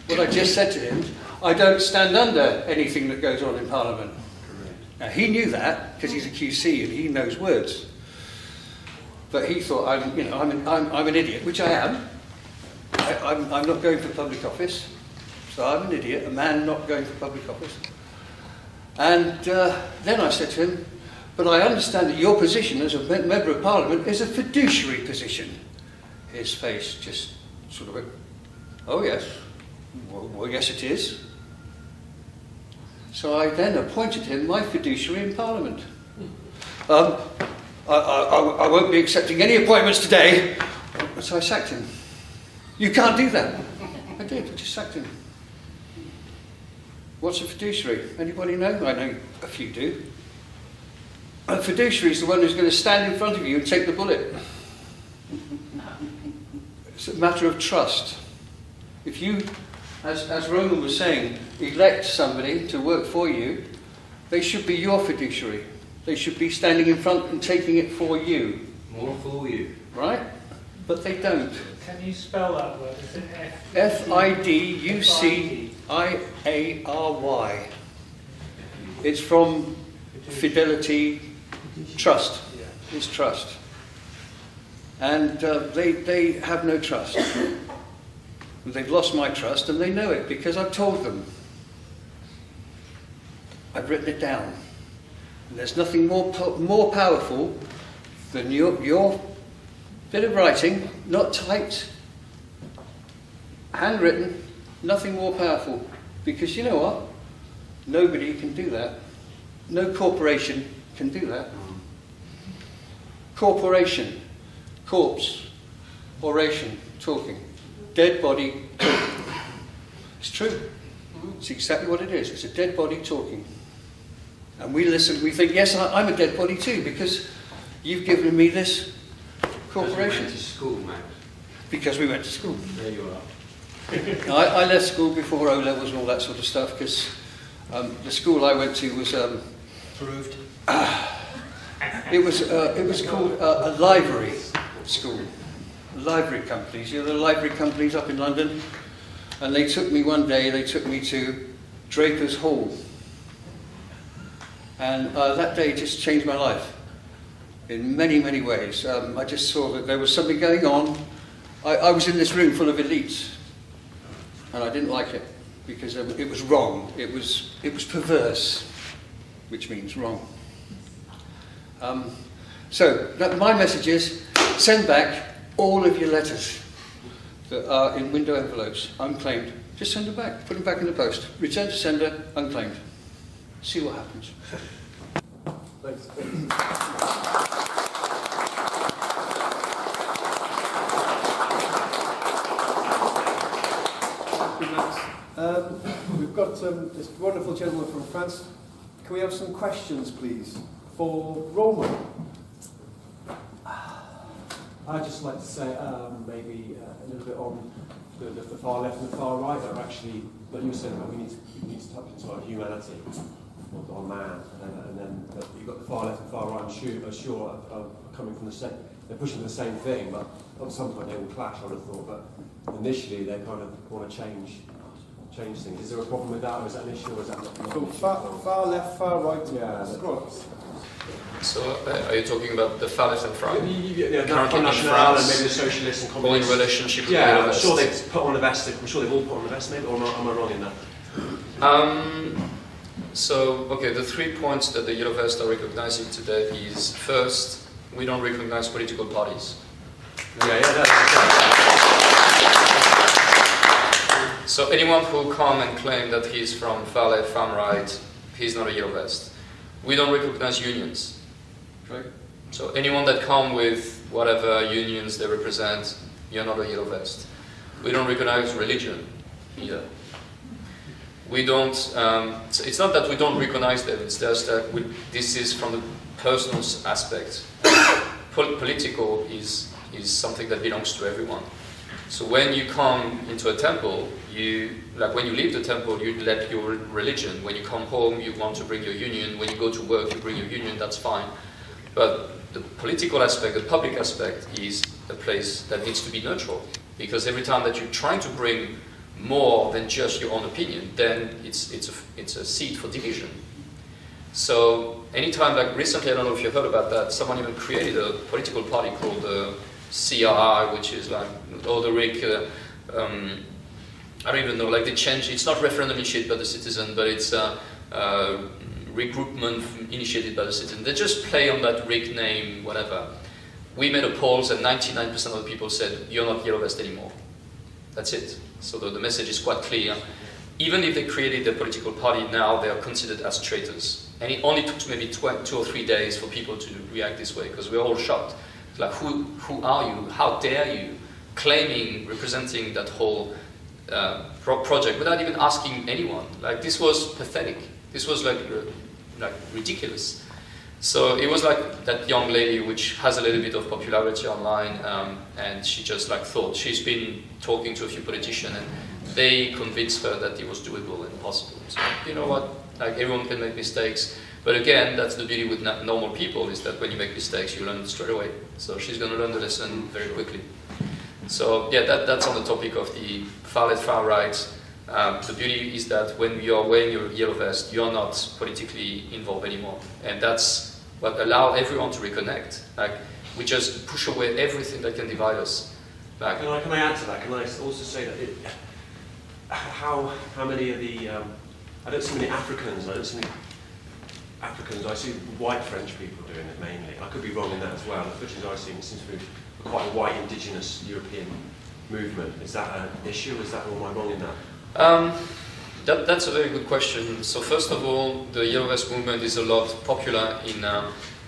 What I just said to him, I don't stand under anything that goes on in Parliament. Correct. Now he knew that because he's a QC and he knows words. But he thought I'm an idiot, which I am. I'm not going for public office, so I'm an idiot, a man not going for public office. And then I said to him, but I understand that your position as a member of Parliament is a fiduciary position. His face just sort of went, oh yes. Well, yes it is. So I then appointed him my fiduciary in Parliament. I won't be accepting any appointments today. So I sacked him. You can't do that. I did, I just sacked him. What's a fiduciary? Anybody know? I know a few do. A fiduciary is the one who's going to stand in front of you and take the bullet. It's a matter of trust. If you, as Roman was saying, elect somebody to work for you, they should be your fiduciary. They should be standing in front and taking it for you. More for you. Right? But they don't. Can you spell that word? Is it F-I-D-U-C-I-A-R-Y. It's from fidelity, trust. It's trust. And they have no trust. They've lost my trust and they know it because I've told them. I've written it down. And there's nothing more powerful than your bit of writing, not typed, handwritten, nothing more powerful. Because you know what? Nobody can do that. No corporation can do that. Corporation, corpse, oration, talking. Dead body talking. It's true. It's exactly what it is. It's a dead body talking. And we listen, we think, yes, I'm a dead body too, because you've given me this corporation. Because we went to school, Max. Because we went to school. There you are. Now, I left school before O-levels and all that sort of stuff, because the school I went to was... Approved. It was called a library school. library companies. You know the library companies up in London? And they took me one day, they took me to Draper's Hall. And that day just changed my life in many, many ways. I just saw that there was something going on. I was in this room full of elites, and I didn't like it because it was wrong. It was perverse, which means wrong. So my message is send back all of your letters that are in window envelopes, unclaimed. Just send them back, put them back in the post. Return to sender, unclaimed. See what happens. Thanks. We've got this wonderful gentleman from France. Can we have some questions, please, for Roman? I'd just like to say maybe a little bit on the far left and the far right that are actually, like you were saying, we need to tap into our humanity, on man, and then you've got the far left and far right, I'm sure are coming from the same, they're pushing the same thing, but at some point they will clash, I would have thought, but initially they kind of want to change things. Is there a problem with that, or is that an issue, or is that not an issue? Far left, far right, yeah. So, are you talking about the far left and far right? Yeah, currently in National France, and maybe the socialists and all in communists. relationship with Yeah, the I'm West. sure they've put on the vest. I'm sure they've all put on the vest, maybe, or am I wrong in that? So, okay, the 3 points that the Yellow Vests are recognizing today is, first, we don't recognize political parties. So anyone who come and claim that he's from far left, far right, he's not a Yellow Vest. We don't recognize unions. Right. So anyone that come with whatever unions they represent, you're not a Yellow Vest. We don't recognize religion either. We don't, it's not that we don't recognize them, it's just that this is from the personal aspect. Political is something that belongs to everyone. So when you come into a temple, when you leave the temple, you let your religion. When you come home, you want to bring your union. When you go to work, you bring your union, that's fine. But the political aspect, the public aspect, is a place that needs to be neutral. Because every time that you're trying to bring more than just your own opinion, then it's a seed for division. So anytime, like recently, I don't know if you heard about that, someone even created a political party called CRI, which is like all the Rick, I don't even know, like they changed, it's not referendum initiated by the citizen, but it's regroupment initiated by the citizen. They just play on that Rick name, whatever. We made a poll and 99% of the people said, you're not Yellow Vest anymore. That's it. So the message is quite clear. Even if they created a political party now, they are considered as traitors. And it only took maybe 2 or 3 days for people to react this way, because we're all shocked. It's like, who are you? How dare you? Claiming, representing that whole project without even asking anyone. Like, this was pathetic. This was like ridiculous. So it was like that young lady which has a little bit of popularity online, and she just like thought, she's been talking to a few politicians and they convinced her that it was doable and possible. So you know what, like everyone can make mistakes, but again, that's the beauty with normal people, is that when you make mistakes you learn it straight away. So she's going to learn the lesson very quickly. So yeah, that's on the topic of the far left, far right. The beauty is that when you are wearing your yellow vest, you are not politically involved anymore, and that's what allows everyone to reconnect. Like, we just push away everything that can divide us. Like, can I add to that? Can I also say that how many of the I don't see many Africans. I see white French people doing it mainly. I could be wrong in that as well. The pictures I've seen seems to be quite a white indigenous European movement. Is that an issue? Is that, or am I wrong in that? That's a very good question. So first of all, the Yellow Vest movement is a lot popular in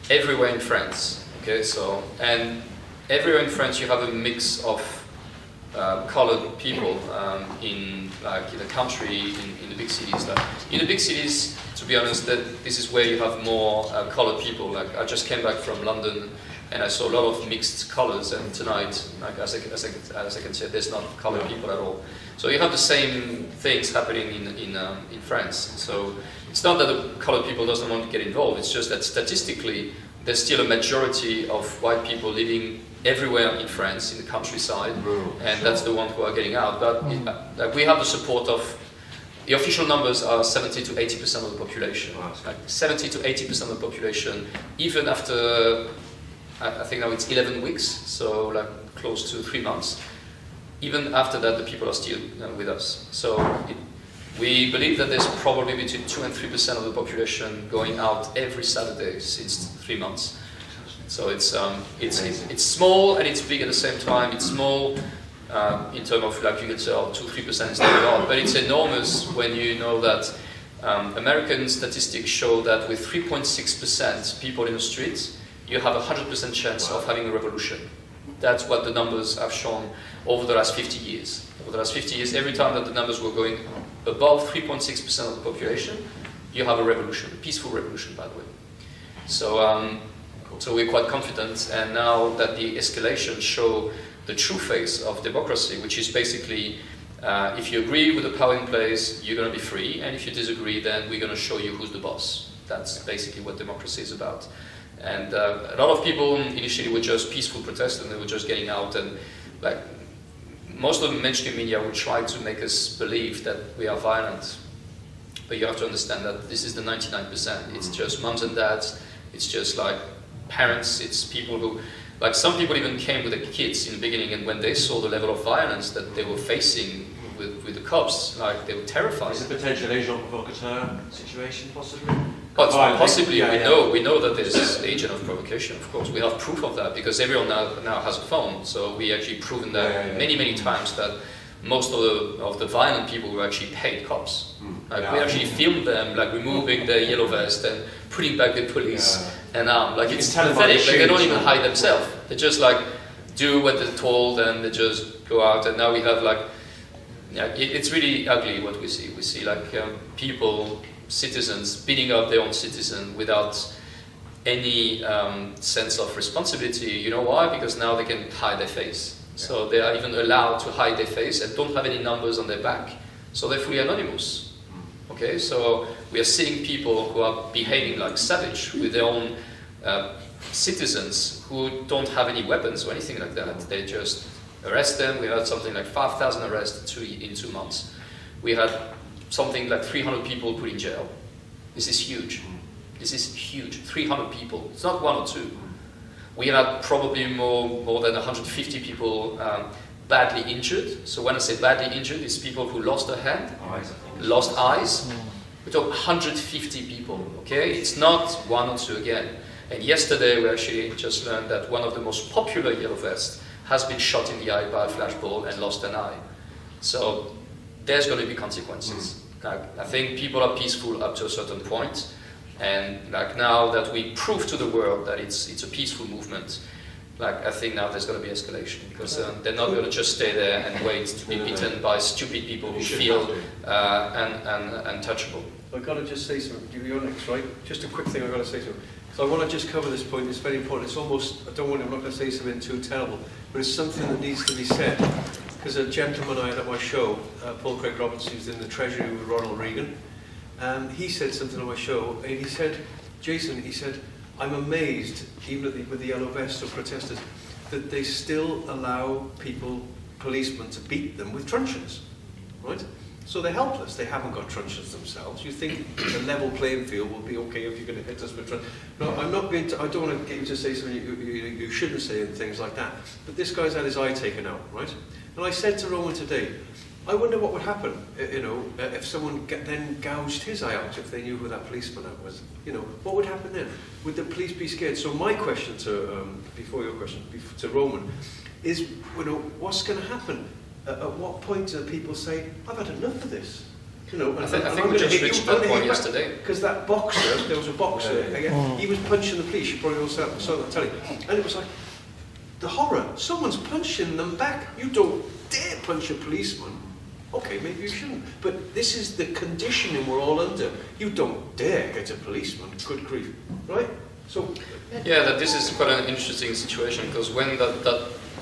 everywhere in France. Okay, so and everywhere in France you have a mix of colored people in the country, in the big cities. Like, in the big cities, to be honest, this is where you have more colored people. Like, I just came back from London and I saw a lot of mixed colors, and tonight, like, as I can say, there's not colored people at all. So you have the same things happening in France. So it's not that the colored people doesn't want to get involved, it's just that statistically there's still a majority of white people living everywhere in France, in the countryside, and that's the ones who are getting out. But we have the support of, the official numbers are 70 to 80% of the population. Like 70 to 80% of the population, even after, I think now it's 11 weeks, so like close to 3 months. Even after that, the people are still with us. So we believe that there's probably between 2 and 3% of the population going out every Saturday since 3 months. So it's small and it's big at the same time. It's small in terms of, like, you could say, 2-3% is not a lot, but it's enormous when you know that American statistics show that with 3.6% people in the streets, you have a 100% chance of having a revolution. That's what the numbers have shown over the last 50 years. Over the last 50 years, every time that the numbers were going above 3.6% of the population, you have a revolution, a peaceful revolution, by the way. So we're quite confident, and now that the escalations show the true face of democracy, which is basically, if you agree with the power in place, you're going to be free, and if you disagree, then we're going to show you who's the boss. That's basically what democracy is about. And a lot of people initially were just peaceful protests, and they were just getting out, and like most of the mainstream media would try to make us believe that we are violent. But you have to understand that this is the 99%. It's just mums and dads, it's just like parents, it's people who, like some people even came with their kids in the beginning, and when they saw the level of violence that they were facing with the cops, like they were terrified. Is it a potential agent provocateur situation, possibly? But possibly, we know that there's this agent of provocation, of course. We have proof of that because everyone now has a phone, so we actually proven that many times that most of the violent people were actually paid cops. Like we actually filmed them like removing their yellow vest and putting back the police and armed. Like it's pathetic. Like they don't even hide themselves. They just like do what they're told and they just go out. And now we have like, it's really ugly what we see. We see like people, citizens beating up their own citizen without any sense of responsibility. You know why? Because now they can hide their face. So they are even allowed to hide their face and don't have any numbers on their back. So they're fully anonymous. Okay, so we are seeing people who are behaving like savage with their own citizens who don't have any weapons or anything like that. They just arrest them. We had something like 5,000 arrests in 2 months. We had something like 300 people put in jail. This is huge. This is huge. 300 people. It's not 1 or 2. We had probably more than 150 people badly injured. So when I say badly injured, it's people who lost a hand, lost eyes. We talk 150 people, okay? It's not 1 or 2 again. And yesterday we actually just learned that one of the most popular yellow vests has been shot in the eye by a flashball and lost an eye. So there's going to be consequences. I think people are peaceful up to a certain point. And like now that we prove to the world that it's a peaceful movement, like I think now there's going to be escalation because they're not going to just stay there and wait to be beaten by stupid people who feel untouchable. I've got to just say something. You're next, right? Just a quick thing I've got to say to you. So I want to just cover this point. It's very important. It's almost, I'm not going to say something too terrible, but it's something that needs to be said. Because a gentleman I had at my show, Paul Craig Roberts, who's in the Treasury with Ronald Reagan, he said something on my show, and he said, Jason, he said, I'm amazed, even with the yellow vests or protesters, that they still allow policemen to beat them with truncheons, right? So they're helpless. They haven't got truncheons themselves. You think the level playing field will be okay if you're going to hit us with truncheons. No, I'm not going to, I don't want to get you to say something you shouldn't say and things like that. But this guy's had his eye taken out, right? And I said to Rowan today, I wonder what would happen, if someone then gouged his eye out, if they knew who that policeman was. What would happen then? Would the police be scared? So my question before your question, to Roman, is, what's going to happen? At what point do people say, I've had enough of this? I think we just reached that point yesterday. Because that boxer, there was a boxer, he was punching the police, you probably all saw that telly, and it was like, the horror, someone's punching them back. You don't dare punch a policeman. Okay, maybe you shouldn't. But this is the conditioning we're all under. You don't dare get a policeman. Good grief, right? So. Yeah, this is quite an interesting situation because when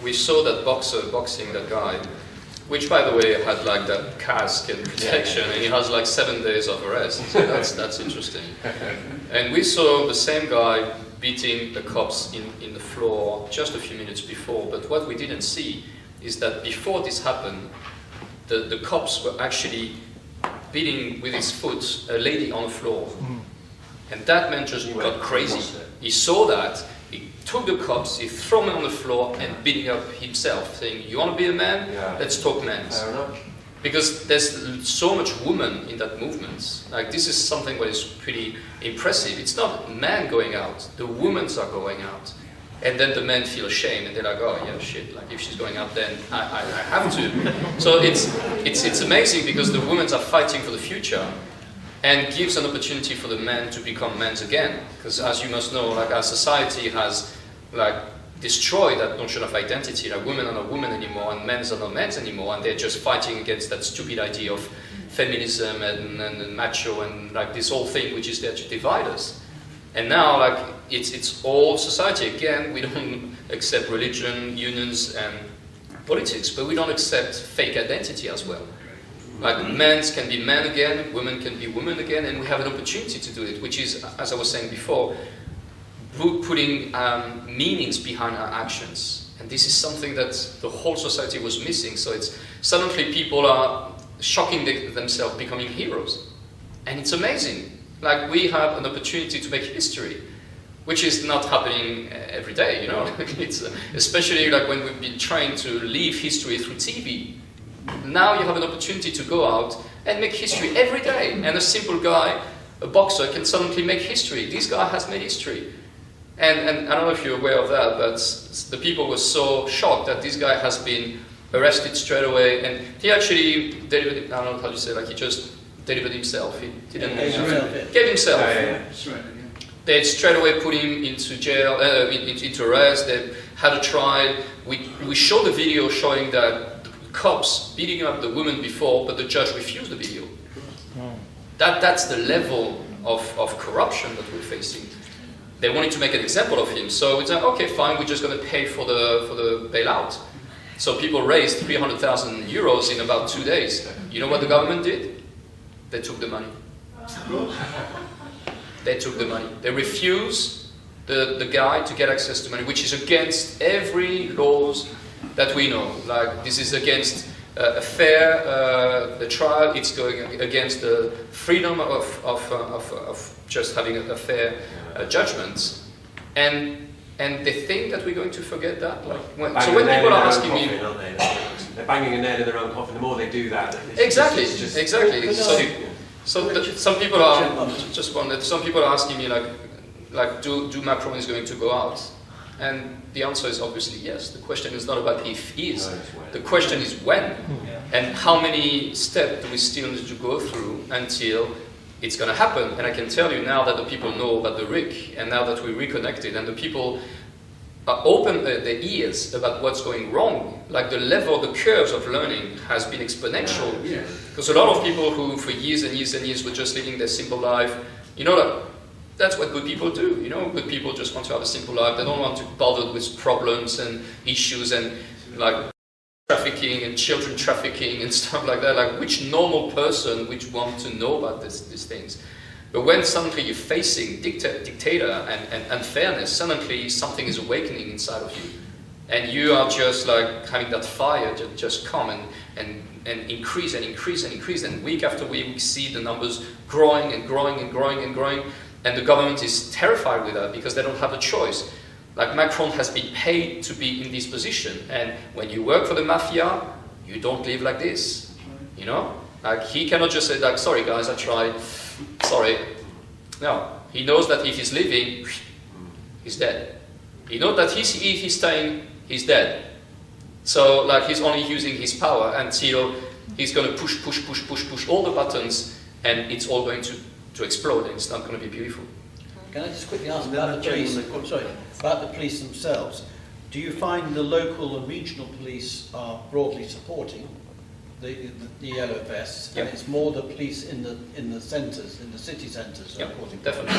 we saw that boxer boxing that guy, which by the way had like that casque and protection, and he has like 7 days of arrest. So that's interesting. And we saw the same guy beating the cops in the floor just a few minutes before. But what we didn't see is that before this happened, the cops were actually beating with his foot a lady on the floor. And that man just got crazy. He saw that, he took the cops, he threw them on the floor and beating up himself, saying, "You want to be a man? Yeah. Let's talk men." Fair enough. Because there's so much woman in that movement. Like, this is something that is pretty impressive. It's not men going out, the women are going out. And then the men feel ashamed and they're like, "Oh yeah, shit, like if she's going out then I have to." So it's amazing because the women are fighting for the future and gives an opportunity for the men to become men again. Because as you must know, like our society has like destroy that notion of identity, like women are not women anymore and men are not men anymore, and they're just fighting against that stupid idea of feminism and macho and like this whole thing which is there to divide us. And now like it's all society again. We don't accept religion, unions and politics, but we don't accept fake identity as well. Like men can be men again, women can be women again, and we have an opportunity to do it, which is, as I was saying before, putting meanings behind our actions. And this is something that the whole society was missing. So it's suddenly people are shocking themselves, becoming heroes. And it's amazing. Like we have an opportunity to make history, which is not happening every day, you know. It's especially like when we've been trying to leave history through TV. Now you have an opportunity to go out and make history every day. And a simple guy, a boxer, can suddenly make history. This guy has made history. And I don't know if you're aware of that, but the people were so shocked that this guy has been arrested straight away, and he actually delivered, I don't know how to say, like he just delivered himself. He didn't gave himself. They straight away put him into jail, into arrest. They had a trial. We showed the video showing that the cops beating up the woman before, but the judge refused the video. That's the level of corruption that we're facing. They wanted to make an example of him, so it's like, okay, fine, we're just going to pay for the bailout. So people raised 300,000 euros in about 2 days. You know what the government did? They took the money. They took the money. They refused the guy to get access to money, which is against every laws that we know. Like, this is against a fair the trial. It's going against the freedom of just having a fair judgment. And they think that we're going to forget that. Like, so when people are asking me, they're banging a nail in their own coffin. The more they do that, exactly. So some people are Some people are asking me like, do Macron is going to go out? And the answer is obviously yes. The question is not about if he is. The question is when, and how many steps do we still need to go through until it's going to happen. And I can tell you now that the people know about the RIC, and now that we reconnected, and the people open their ears about what's going wrong, like the level, the curves of learning has been exponential. Because a lot of people who for years and years and years were just living their simple life, you know, that's what good people do. You know, good people just want to have a simple life. They don't want to bother with problems and issues and like trafficking and children trafficking and stuff like that. Like, which normal person would want to know about these things? But when suddenly you're facing dictator and unfairness, suddenly something is awakening inside of you. And you are just like having that fire just come and increase and increase and increase. And week after week, we see the numbers growing and growing and growing and growing. And the government is terrified with that because they don't have a choice. Like, Macron has been paid to be in this position. And when you work for the mafia, you don't live like this. You know? Like, he cannot just say, like, sorry guys, I tried. Sorry. No. He knows that if he's leaving, he's dead. He knows that if he's staying, he's dead. So, like, he's only using his power until he's going to push all the buttons, and it's all going to explode, and it's not going to be beautiful. Can I just quickly ask about the police? About the police themselves. Do you find the local and regional police are broadly supporting the yellow vests, and it's more the police in the centres, in the city centres? Definitely.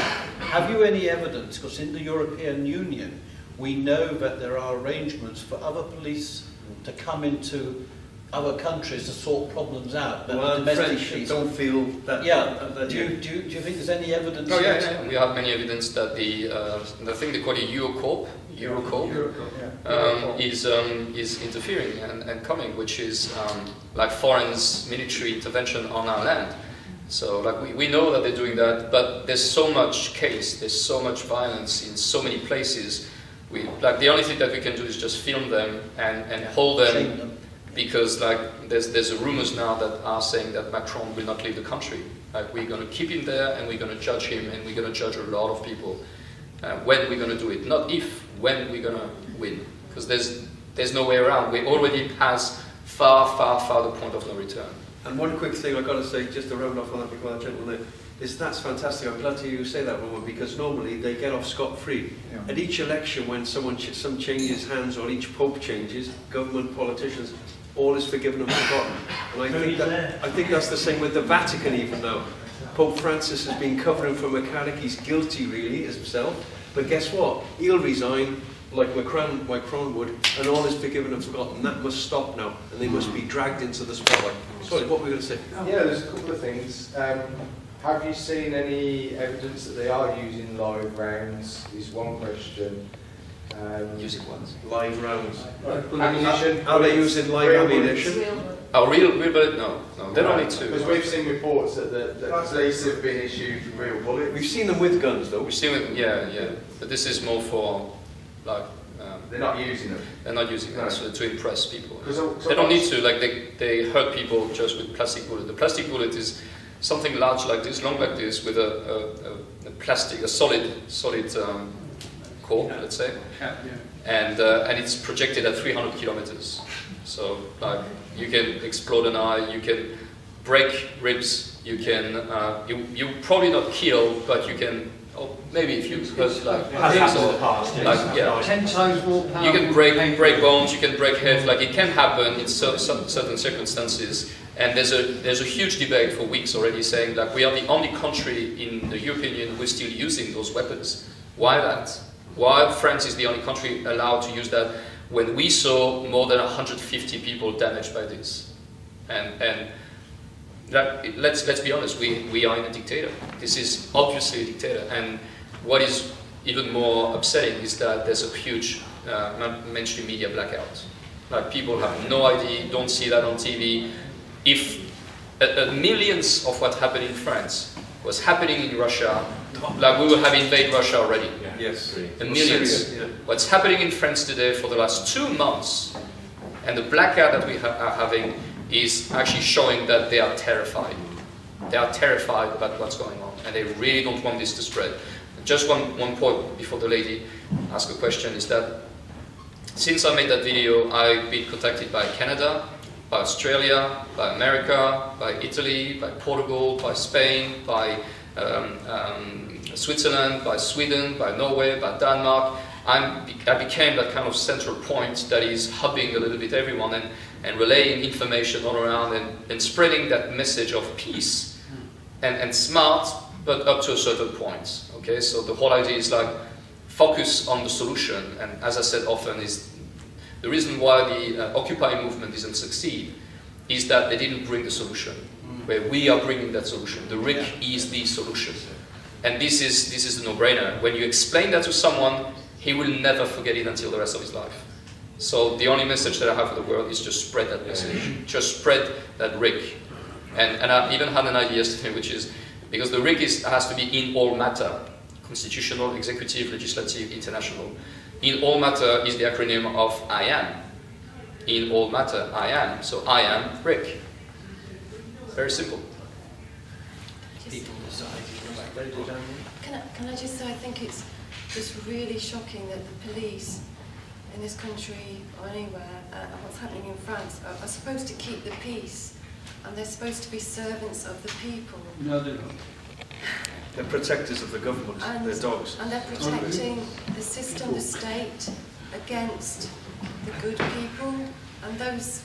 Have you any evidence? Because in the European Union, we know that there are arrangements for other police to come into other countries to sort problems out, but Well, domestic French peace. don't feel that. Yeah. that Do you think there's any evidence? Oh yeah, yet? yeah. We have many evidence that the thing they call it Eurocorp is interfering and coming, which is like foreign military intervention on our land. So like we know that they're doing that, but there's so much case, there's so much violence in so many places. Like the only thing that we can do is just film them and hold them, because like there's rumors now that are saying that Macron will not leave the country. Like we're going to keep him there and we're going to judge him and we're going to judge a lot of people. When we're going to do it, not if, when we're going to win, because there's no way around. We already passed far the point of no return. And one quick thing I've got to say, just to round off on that before that gentleman, is that's fantastic. I'm glad to hear you say that, Roman, because normally they get off scot-free. Yeah. At each election, when some changes hands or each pope changes, government, politicians, all is forgiven and forgotten. And I think that's the same with the Vatican even now. Pope Francis has been covering for McCarrick. He's guilty, really, as himself. But guess what? He'll resign, like Macron would, and all is forgiven and forgotten. That must stop now, and they must be dragged into the spotlight. Sorry, what were we going to say? Yeah, there's a couple of things. Have you seen any evidence that they are using live rounds? Is one question. Using what? Live rounds. Ammunition. Are they using live ammunition? Oh, real bullets? No, they don't need to. Because we've seen reports that the police have been issued real bullets. We've seen them with guns, though. We've seen them, yeah. But this is more for, like... they're not using them. They're not using them to impress people. So they don't need to. Like they hurt people just with plastic bullet. The plastic bullet is something large like this, long like this, with a solid core, let's say, and it's projected at 300 kilometers. So like you can explode an eye, you can break ribs, you can you probably not kill, but you can. Oh, maybe if you hurt like things or like 10 times more power. You can break bones, you can break heads. Like it can happen in certain circumstances. And there's a huge debate for weeks already saying that we are the only country in the European Union who is still using those weapons. Why that? Why France is the only country allowed to use that when we saw more than 150 people damaged by this? And that, let's be honest, we are in a dictator. This is obviously a dictator. And what is even more upsetting is that there's a huge mainstream media blackout. Like people have no idea, don't see that on TV. If millions of what happened in France was happening in Russia, like we would have invaded Russia already. Yeah. Yes. Millions. Yeah. What's happening in France today for the last 2 months, and the blackout that we are having, is actually showing that they are terrified. They are terrified about what's going on, and they really don't want this to spread. Just one point before the lady asks a question is that since I made that video, I've been contacted by Canada, by Australia, by America, by Italy, by Portugal, by Spain, by Switzerland, by Sweden, by Norway, by Denmark. I became that kind of central point that is hubbing a little bit everyone and relaying information all around and spreading that message of peace and smart, but up to a certain point. Okay, so the whole idea is like focus on the solution, and as I said often, is the reason why the Occupy movement doesn't succeed is that they didn't bring the solution, where we are bringing that solution. The RIC is the solution, and this is a no-brainer. When you explain that to someone, he will never forget it until the rest of his life. So the only message that I have for the world is just spread that message. Just spread that RIC. And I even had an idea yesterday, which is, because the RIC has to be in all matter, constitutional, executive, legislative, international. In all matter is the acronym of I am. In all matter, I am. So I am RIC. Very simple. People decide. Can I just say, I think it's just really shocking that the police in this country or anywhere, what's happening in France, are supposed to keep the peace, and they're supposed to be servants of the people. No, they're not. They're protectors of the government, they're dogs. And they're protecting the system, the state, against the good people. And those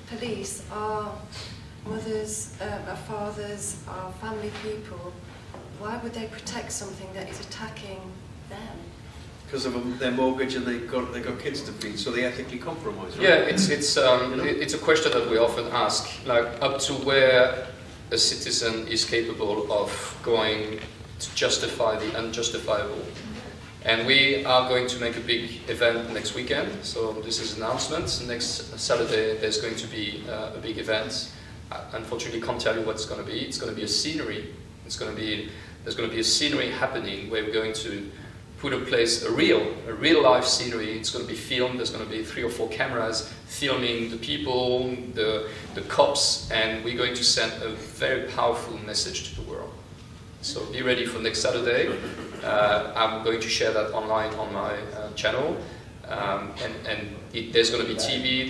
police are mothers, our fathers, our family people. Why would they protect something that is attacking them? because of their mortgage and they got kids to feed, so they ethically compromise. Right? Yeah, it's a question that we often ask, like up to where a citizen is capable of going to justify the unjustifiable. And we are going to make a big event next weekend, so this is an announcement. Next Saturday there's going to be a big event. I unfortunately can't tell you what it's going to be. It's going to be a scenery. There's going to be a scenery happening where we're going to put in place a real life scenery. It's going to be filmed. There's going to be 3 or 4 cameras filming the people, the cops, and we're going to send a very powerful message to the world. So be ready for next Saturday. I'm going to share that online on my channel, there's going to be TV.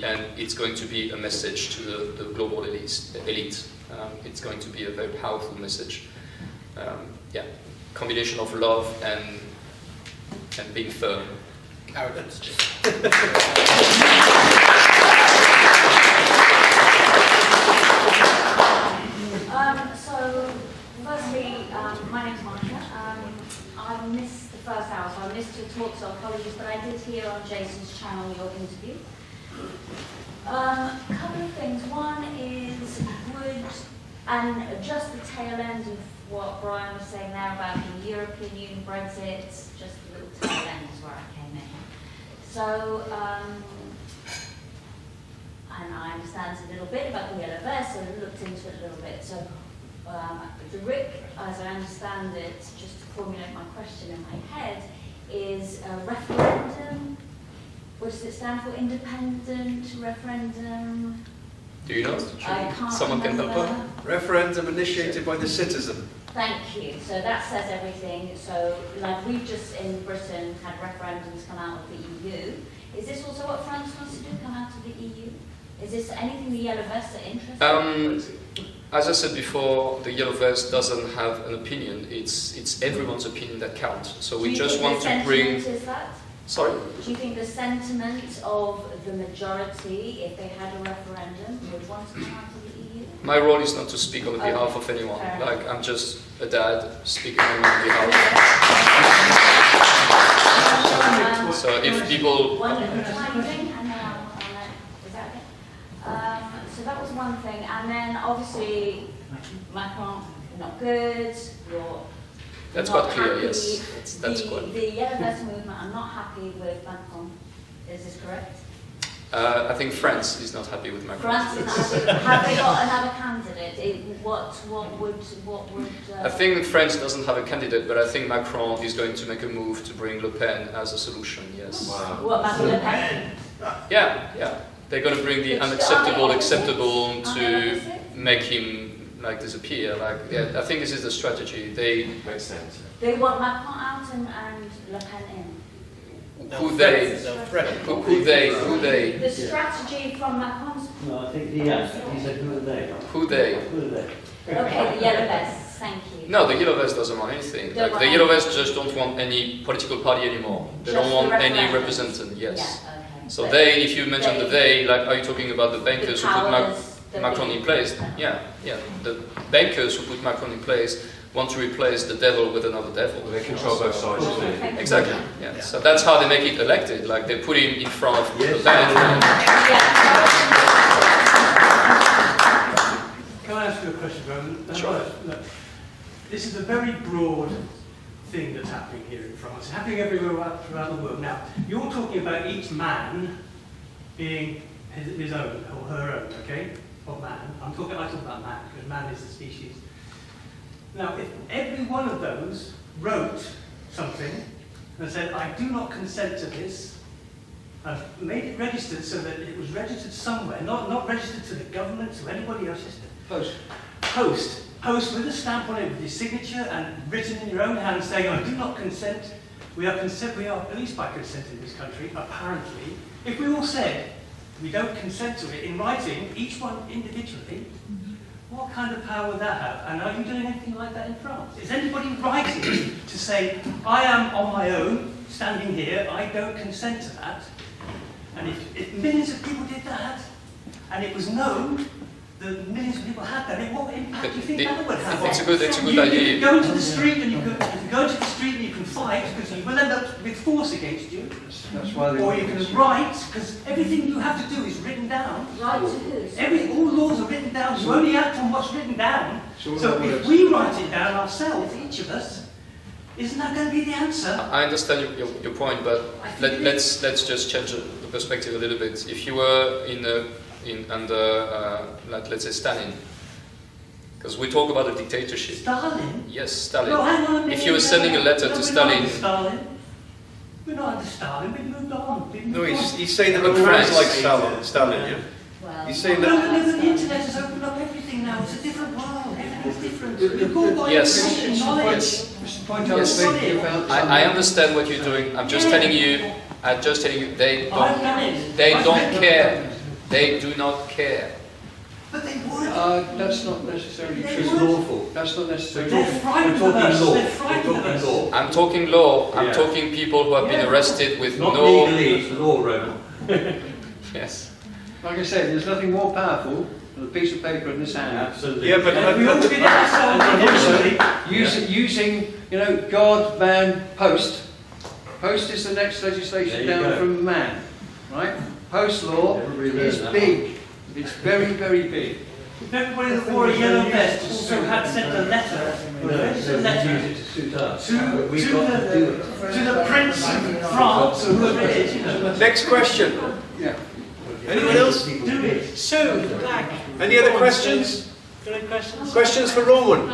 And it's going to be a message to the global elite. It's going to be a very powerful message. Combination of love and being firm. Arrogance. So, firstly, my name's Monica. I missed the first hour, so I missed your talk, so apologies, but I did hear on Jason's channel your interview. A couple of things. One is, and just the tail end of what Brian was saying there about the European Union, Brexit, just the little tail end is where I came in. So, and I understand a little bit about the yellow vest, so I looked into it a little bit. So, the RIC, as I understand it, just to formulate my question in my head, is a referendum. What does it stand for? Independent referendum? Do you know? I can't Someone can help remember. her? Referendum initiated by the citizen. Thank you. So that says everything. So, like we've just in Britain had referendums come out of the EU. Is this also what France wants to do, come out of the EU? Is this anything the Yellow Vests are interested in? As I said before, the Yellow Vest doesn't have an opinion. It's everyone's opinion that counts. So we just want to bring... Is that? Sorry? Do you think the sentiment of the majority, if they had a referendum, would want to come out of the EU? My role is not to speak on behalf of anyone. Like, I'm just a dad speaking on behalf. So if people... So that was one thing, and then obviously Macron, not good, That's quite clear, yes. That's quite... The Yellow Vest movement, I'm not happy with Macron. Is this correct? I think France is not happy with Macron. France is not happy. Have they got another candidate? What would... I think France doesn't have a candidate, but I think Macron is going to make a move to bring Le Pen as a solution, yes. Wow. What about Le Pen? Yeah. They're going to bring the unacceptable acceptable to make him like disappear. Like, I think this is the strategy. Makes sense. They want Macron out and Le Pen in. Who they? The strategy from Macron's... No, I think he said who are they? Who they? Okay, the Yellow Vests, thank you. No, the Yellow Vests doesn't want anything. Like, the Yellow Vests just don't want any political party anymore. They don't want any representative, yes. Yeah, okay. So they, if you mention the they, like, are you talking about the bankers who put Macron in place? Yeah. The bankers who put Macron in place want to replace the devil with another devil. They control both sides, isn't it? Exactly. Yeah. So that's how they make it elected. Like, they put him in front of the band. Can I ask you a question, Roman? Sure. Look, this is a very broad thing that's happening here in France. It's happening everywhere throughout the world. Now, you're talking about each man being his own or her own, okay? Or man. I talk about man because man is the species. Now, if every one of those wrote something and said, "I do not consent to this," I've made it registered so that it was registered somewhere, not registered to the government, to anybody else, just post with a stamp on it with your signature and written in your own hand saying, "I do not consent." We are at least by consent in this country, apparently. If we all said we don't consent to it in writing, each one individually, what kind of power would that have? And are you doing anything like that in France? Is anybody writing to say, "I am on my own, standing here, I don't consent to that"? And if millions of people did that, and it was known that millions of people had that, what impact do you think that would have? It's a good idea. You could go to the street and you can can fight, because you will end up with force against you. That's why they Or want you this. can write, because everything you have to do is written down. Right to who? All laws are written down. You only act on what's written down. So So if we write it down ourselves, each of us, isn't that going to be the answer? I understand your point, but let's just change the perspective a little bit. If you were under let's say Stalin, because we talk about a dictatorship. Stalin? Yes, Stalin. No, hang on a minute. If you were sending a letter to We're Stalin. not under Stalin. We're not under Stalin. We've moved on. No, he's saying that But the man's France- like Stalin, yeah. Well, He's saying No, that. but the internet has opened up everything now. It's a different world. Everything's different. You're called by Yes. information, knowledge. Yes. It's the point I was Yes. making about... I understand what you're doing. I'm just telling you. I'm just telling you. They I've done it. They I've don't done it. care. They do not care. But they would. That's not necessarily They true. It's would. lawful. That's not necessarily They're true. frightened We're of talking us. law. They're frightened We're of talking us. law. I'm talking law. I'm Yeah. talking people who have been Yeah. arrested with Not no. legally, it's the law, Roman. Yes. Like I said, there's nothing more powerful than a piece of paper in this hand. Absolutely. Yeah, but And we all did it ourselves individually. Using, God, man, post. Post is the next legislation There you down go. from man, right? Post law Never really is learned that big. It's very, very big. If everybody that wore a yellow vest also had sent a letter, No, a no, letter use it to suit us. to, But we've to, got to do the, it. to the Prince of France, or whoever it is, Next question. Yeah. Anyone else? do it. So, Black. Any other questions? Got any questions? Questions for Roman?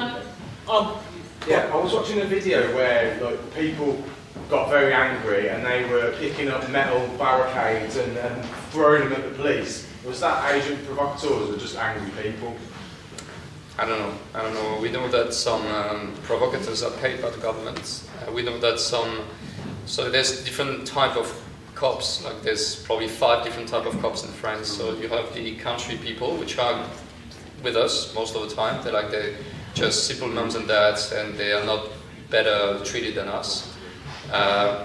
Yeah, I was watching a video where like people got very angry and they were picking up metal barricades and throwing them at the police. Was that agent provocateurs or just angry people? I don't know. We know that some provocateurs are paid by the government. We know that so there's different type of cops. Like there's probably 5 different type of cops in France. So you have the country people, which are with us most of the time. They're just simple mums and dads, and they are not better treated than us.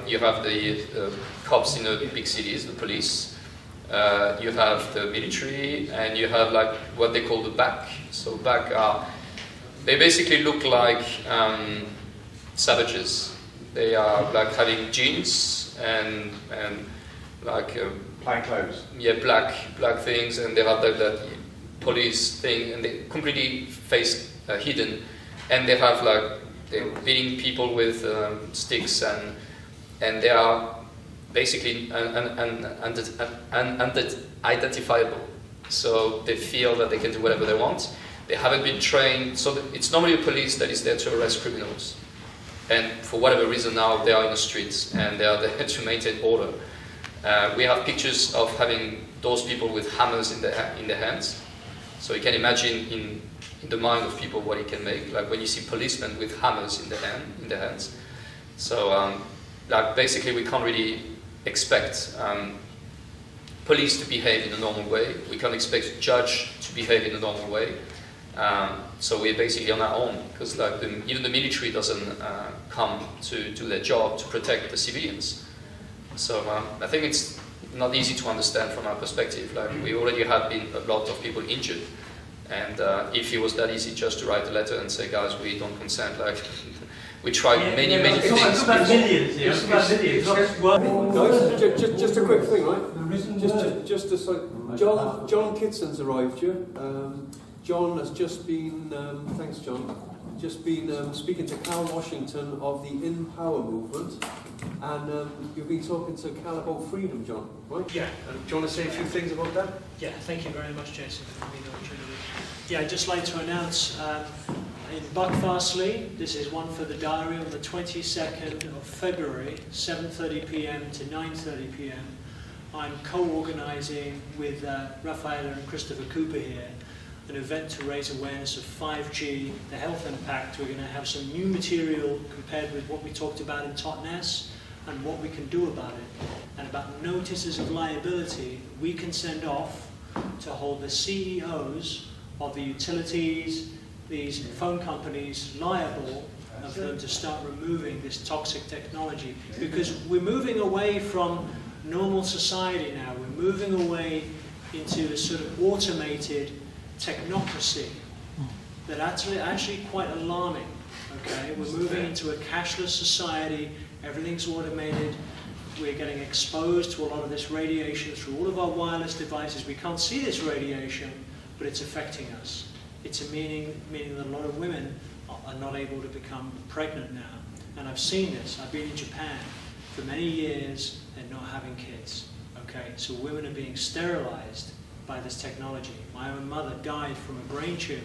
You have the cops in the big cities, the police. You have the military, and you have like what they call the BAC. So BAC they basically look like savages. They are like having jeans and like Plain clothes. yeah, black things, and they have that police thing, and they completely face hidden, and they have like they're beating people with sticks, and they are basically unidentifiable. So they feel that they can do whatever they want. They haven't been trained, so it's normally a police that is there to arrest criminals. And for whatever reason now they are in the streets and they are there to maintain order. We have pictures of having those people with hammers in their hands. So you can imagine in the mind of people what it can make. Like when you see policemen with hammers in their hands. So like basically we can't really expect police to behave in a normal way. We can't expect a judge to behave in a normal way. So we're basically on our own, because like even the military doesn't come to do their job to protect the civilians. So I think it's not easy to understand from our perspective. Like we already have been a lot of people injured, and if it was that easy just to write a letter and say, guys, we don't consent, like we tried many things. It's about millions here. It's about millions. Guys, just a quick thing, right? Just to say, John Kitson's arrived here. John has just been, thanks John, just been speaking to Cal Washington of the In Power movement, and you've been talking to Cal about freedom, John, right? Yeah. Do you want to say a few things about that? Yeah, thank you very much, Jason, for giving me the opportunity. Yeah, I'd just like to announce in Buckfastleigh, this is one for the diary, on the 22nd of February, 7:30 p.m. to 9:30 p.m. I'm co-organising with Rafaela and Christopher Cooper here an event to raise awareness of 5G, the health impact. We're going to have some new material compared with what we talked about in Totnes and what we can do about it, and about notices of liability we can send off to hold the CEOs of the utilities, these phone companies liable, and for them to start removing this toxic technology. Because we're moving away from normal society now. We're moving away into a sort of automated technocracy that actually quite alarming. Okay, we're moving into a cashless society. Everything's automated. We're getting exposed to a lot of this radiation through all of our wireless devices. We can't see this radiation, but it's affecting us. It's meaning that a lot of women are not able to become pregnant now. And I've seen this. I've been in Japan for many years and not having kids. Okay, so women are being sterilized by this technology. My own mother died from a brain tumor,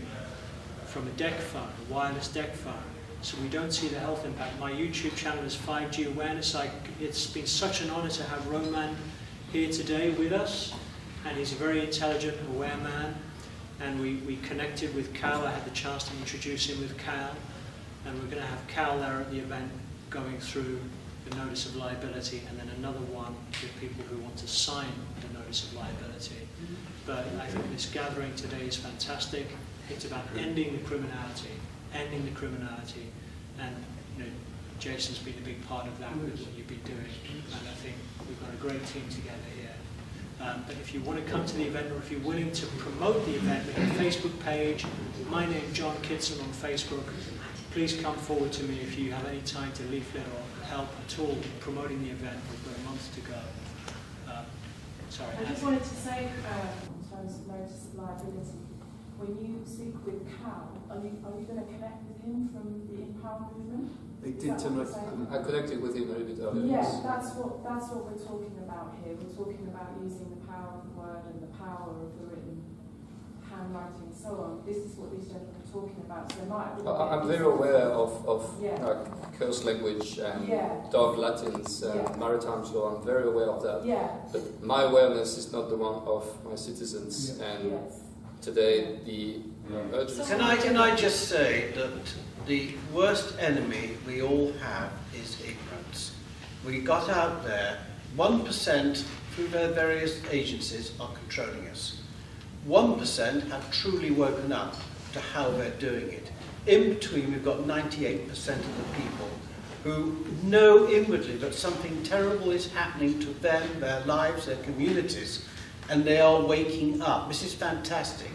from a DEC phone, a wireless DEC phone. So we don't see the health impact. My YouTube channel is 5G Awareness. It's been such an honor to have Roman here today with us. And he's a very intelligent, aware man. And we connected with Cal. I had the chance to introduce him with Cal. And we're going to have Cal there at the event going through the notice of liability, and then another one with people who want to sign the notice of liability. But I think this gathering today is fantastic. It's about ending the criminality, and Jason's been a big part of that with what you've been doing, and I think we've got a great team together here. But if you want to come to the event, or if you're willing to promote the event, we have a Facebook page. My name is John Kitson on Facebook. Please come forward to me if you have any time to leaflet or help at all promoting the event. We've got a month to go. Sorry. I just wanted to say, in terms of notice of liability, when you speak with Cal, are you going to connect with him from the Empower movement? I did tonight. I connected with him a little bit earlier. Yeah, that's what we're talking about here. We're talking about using the power of the word and the power of the written handwriting and so on. This is what these gentlemen are talking about. So I'm very aware of curse language and dog Latins and maritime, so I'm very aware of that. Yeah. But my awareness is not the one of my citizens. And today the urgency. Can I just say that the worst enemy we all have is ignorance. We got out there, 1% through their various agencies are controlling us. 1% have truly woken up to how they're doing it. In between, we've got 98% of the people who know inwardly that something terrible is happening to them, their lives, their communities, and they are waking up. This is fantastic.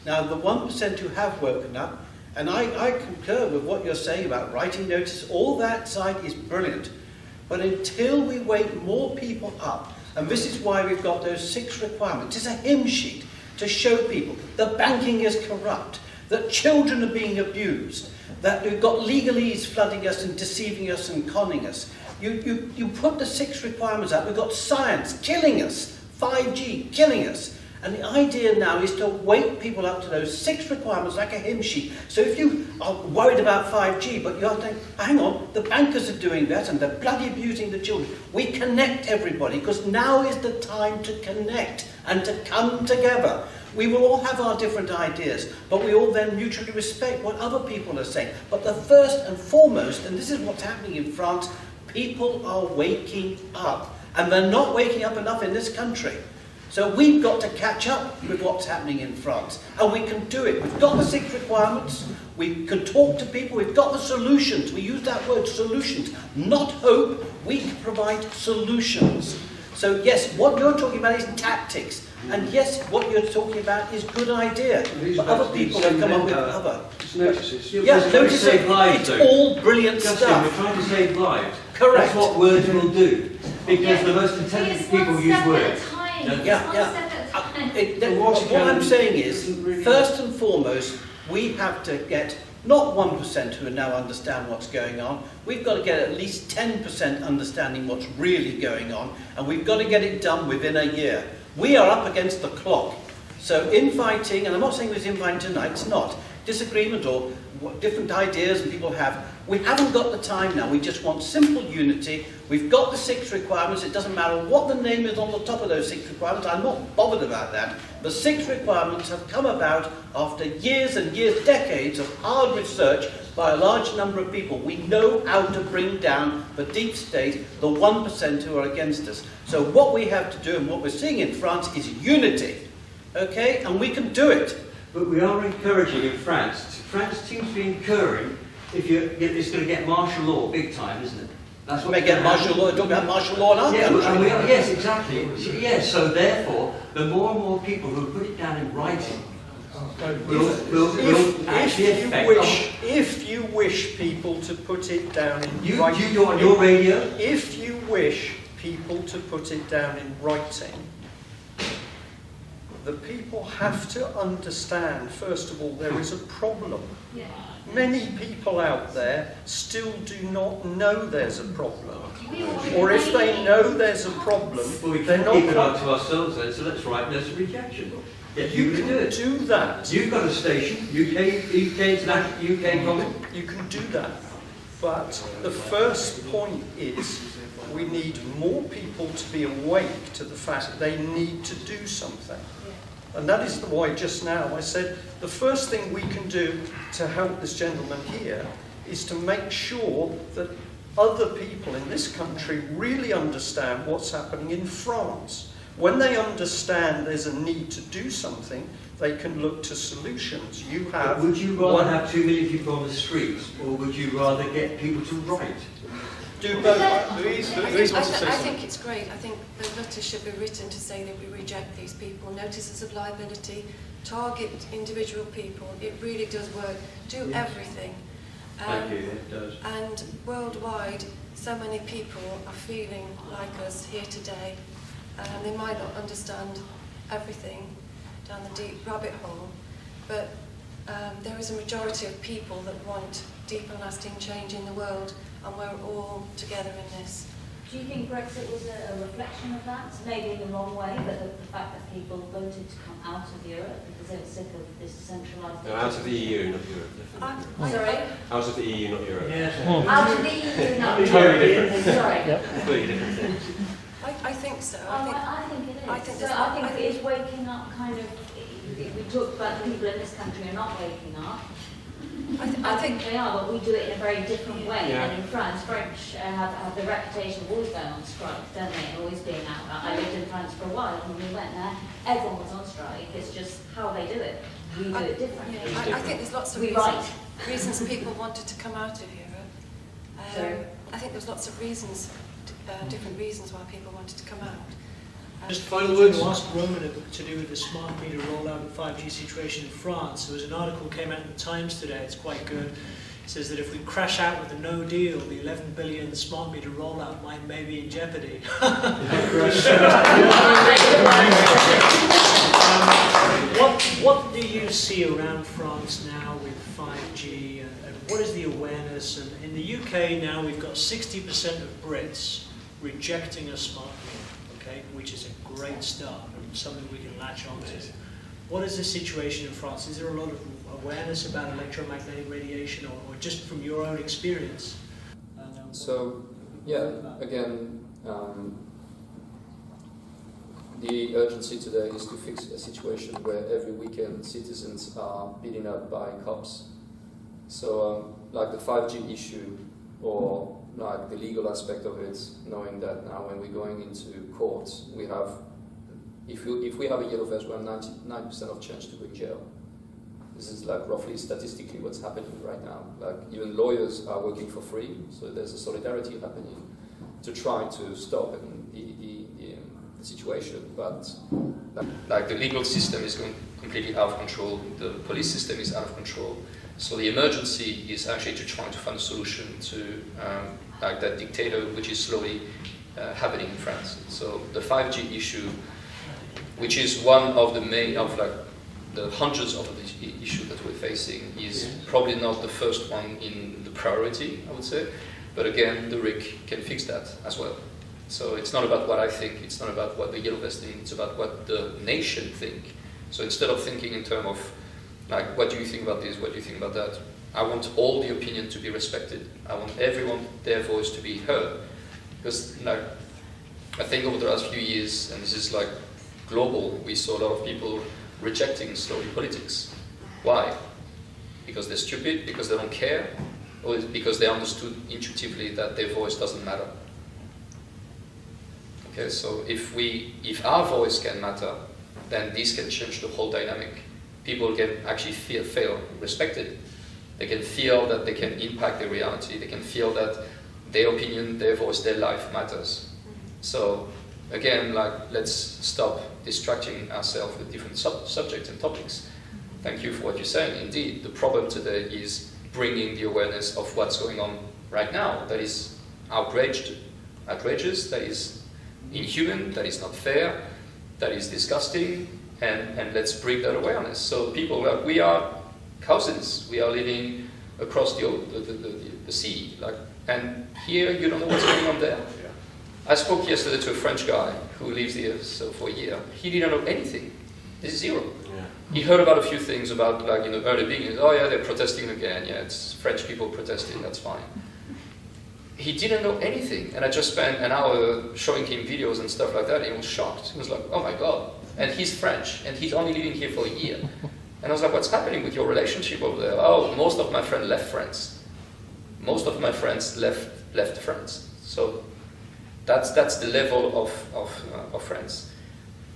Now, the 1% who have woken up, and I concur with what you're saying about writing notice, all that side is brilliant. But until we wake more people up, and this is why we've got those 6 requirements, it's a hymn sheet to show people that banking is corrupt, that children are being abused, that we've got legalese flooding us and deceiving us and conning us. You put the 6 requirements out, we've got science killing us, 5G killing us. And the idea now is to wake people up to those 6 requirements like a hymn sheet. So if you are worried about 5G, but you have to think, hang on, the bankers are doing that and they're bloody abusing the children. We connect everybody, because now is the time to connect and to come together. We will all have our different ideas, but we all then mutually respect what other people are saying. But the first and foremost, and this is what's happening in France, people are waking up. And they're not waking up enough in this country. So we've got to catch up with what's happening in France. And we can do it. We've got the 6 requirements. We can talk to people. We've got the solutions. We use that word, solutions. Not hope. We can provide solutions. So yes, what you're talking about is tactics. And yes, what you're talking about is good idea. But other people have come up with other. Notices. Yes, notices. It's all brilliant Justin, stuff. we're trying to save lives. Correct. That's what words will do. Because the most intelligent people use words. What I'm saying is, first and foremost, we have to get not 1% who now understand what's going on. We've got to get at least 10% understanding what's really going on, and we've got to get it done within a year. We are up against the clock. So infighting, and I'm not saying there's infighting tonight, it's not. Disagreement or different ideas and people have. We haven't got the time now. We just want simple unity. We've got the 6 requirements. It doesn't matter what the name is on the top of those 6 requirements. I'm not bothered about that. The 6 requirements have come about after years and years, decades of hard research by a large number of people. We know how to bring down the deep state, the 1% who are against us. So what we have to do, and what we're seeing in France, is unity. Okay? And we can do it. But we are encouraging in France. France seems to be incurring, it's going to get martial law big time, isn't it? That's what we may get martial law. Talk about martial law in our country. Yes, exactly. Yes, so therefore, the more and more people who put it down in writing, If you wish people to put it down in writing, you do it on your radio. If you wish people to put it down in writing, the people have to understand, first of all, there is a problem. Yeah. Many people out there still do not know there's a problem. Or if they know there's a problem, well, we they're can't not... keep it up to ourselves then, so let's write letters of rejection. Yes, you can do that. You've got a station, UK International, UK Comment. You can do that. But the first point is we need more people to be awake to the fact that they need to do something. And that is why just now I said the first thing we can do to help this gentleman here is to make sure that other people in this country really understand what's happening in France. When they understand there's a need to do something, they can look to solutions. You have. But would you rather have 2 million people on the streets, or would you rather get people to write? Do both. Louise wants to say I something. think it's great. I think the letter should be written to say that we reject these people. Notices of liability, target individual people. It really does work. Do everything. Thank you, it does. And worldwide, so many people are feeling like us here today. They might not understand everything down the deep rabbit hole, but there is a majority of people that want deep and lasting change in the world, and we're all together in this. Do you think Brexit was a reflection of that? Maybe in the wrong way, but the fact that people voted to come out of Europe because they were sick of this centralised... No, out of the EU, not Europe. Sorry? Out of the EU, not Europe. Yeah. Out of the EU, not Europe. Totally different. Sorry. Completely different things. I think so. I think it is. I think it is waking up kind of... We talked about the people in this country are not waking up. I think they are, but we do it in a very different way. Yeah. And in France, French have the reputation of always going on strike, don't they? And always being out. I lived in France for a while, and when we went there, everyone was on strike. It's just how they do it. We do it differently. Yeah, I think there's lots of reasons people wanted to come out of Europe. I think there's lots of reasons, different reasons why people wanted to come out. Just final words. To ask Roman to do with the smart meter rollout and 5G situation in France. There was an article came out in the Times today. It's quite good. It says that if we crash out with a no deal, the 11 billion smart meter rollout may be in jeopardy. What do you see around France now with 5G, and what is the awareness? And in the UK now, we've got 60% of Brits rejecting a smart meter. Okay, which is a great start and something we can latch on to. What is the situation in France? Is there a lot of awareness about electromagnetic radiation, or just from your own experience? So, yeah, again, the urgency today is to fix a situation where every weekend citizens are beaten up by cops. So, like the 5G issue, or like the legal aspect of it, knowing that now when we're going into court, we have, if we have a yellow vest, we have 99% of chance to go in jail. This is like roughly statistically what's happening right now. Like even lawyers are working for free, so there's a solidarity happening to try to stop the situation. But like the legal system is going completely out of control, the police system is out of control. So the emergency is actually to try to find a solution to like that dictator, which is slowly happening in France. So the 5G issue, which is one of the main of like the hundreds of the issues that we're facing, is probably not the first one in the priority, I would say. But again, the RIC can fix that as well. So it's not about what I think, it's not about what the yellow vest think, it's about what the nation think. So instead of thinking in terms of like, what do you think about this, what do you think about that, I want all the opinion to be respected. I want everyone, their voice to be heard. Because like, I think over the last few years, and this is like global, we saw a lot of people rejecting slowly politics. Why? Because they're stupid, because they don't care, or because they understood intuitively that their voice doesn't matter. Okay, so if our voice can matter, then this can change the whole dynamic. People can actually feel respected. They can feel that they can impact their reality. They can feel that their opinion, their voice, their life matters. So again, like, let's stop distracting ourselves with different subjects and topics. thank you for what you're saying. Indeed, the problem today is bringing the awareness of what's going on right now. That is outrageous, that is inhuman, that is not fair, that is disgusting, and let's bring that awareness. So people, we are cousins, we are living across the sea, and here you don't know what's going on there. I spoke yesterday to a French guy who lives here for a year. He didn't know anything. This is zero. Yeah. He heard about a few things about, early beginnings. Oh yeah, they're protesting again. Yeah, it's French people protesting. That's fine. He didn't know anything, and I just spent an hour showing him videos and stuff like that, and he was shocked. He was like, oh my God. And he's French, and he's only living here for a year. And I was like, what's happening with your relationship over there? Oh, most of my friends left France. Most of my friends left France. So that's the level of France.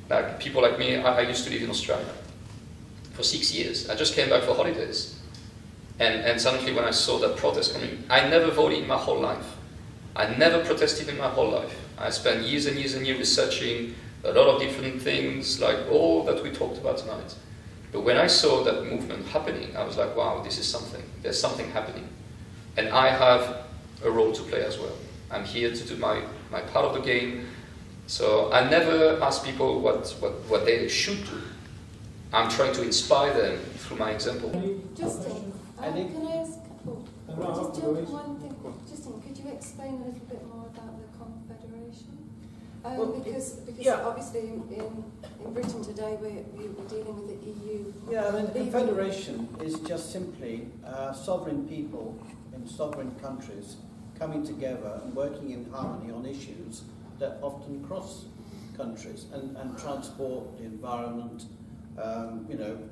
Like people like me, I used to live in Australia for 6 years. I just came back for holidays. And suddenly when I saw that protest coming, I never voted in my whole life. I never protested in my whole life. I spent years and years and years researching a lot of different things, like all that we talked about tonight. But when I saw that movement happening, I was like, wow, this is something. There's something happening. And I have a role to play as well. I'm here to do my part of the game. So I never ask people what they should do. I'm trying to inspire them through my example. Justin, can I ask, just jump one thing. Justin, could you explain a little bit more about the Confederation? Because obviously in Britain today we're dealing with the EU. Yeah, I mean, the Confederation is just simply sovereign people in sovereign countries coming together and working in harmony on issues that often cross countries and transport, the environment,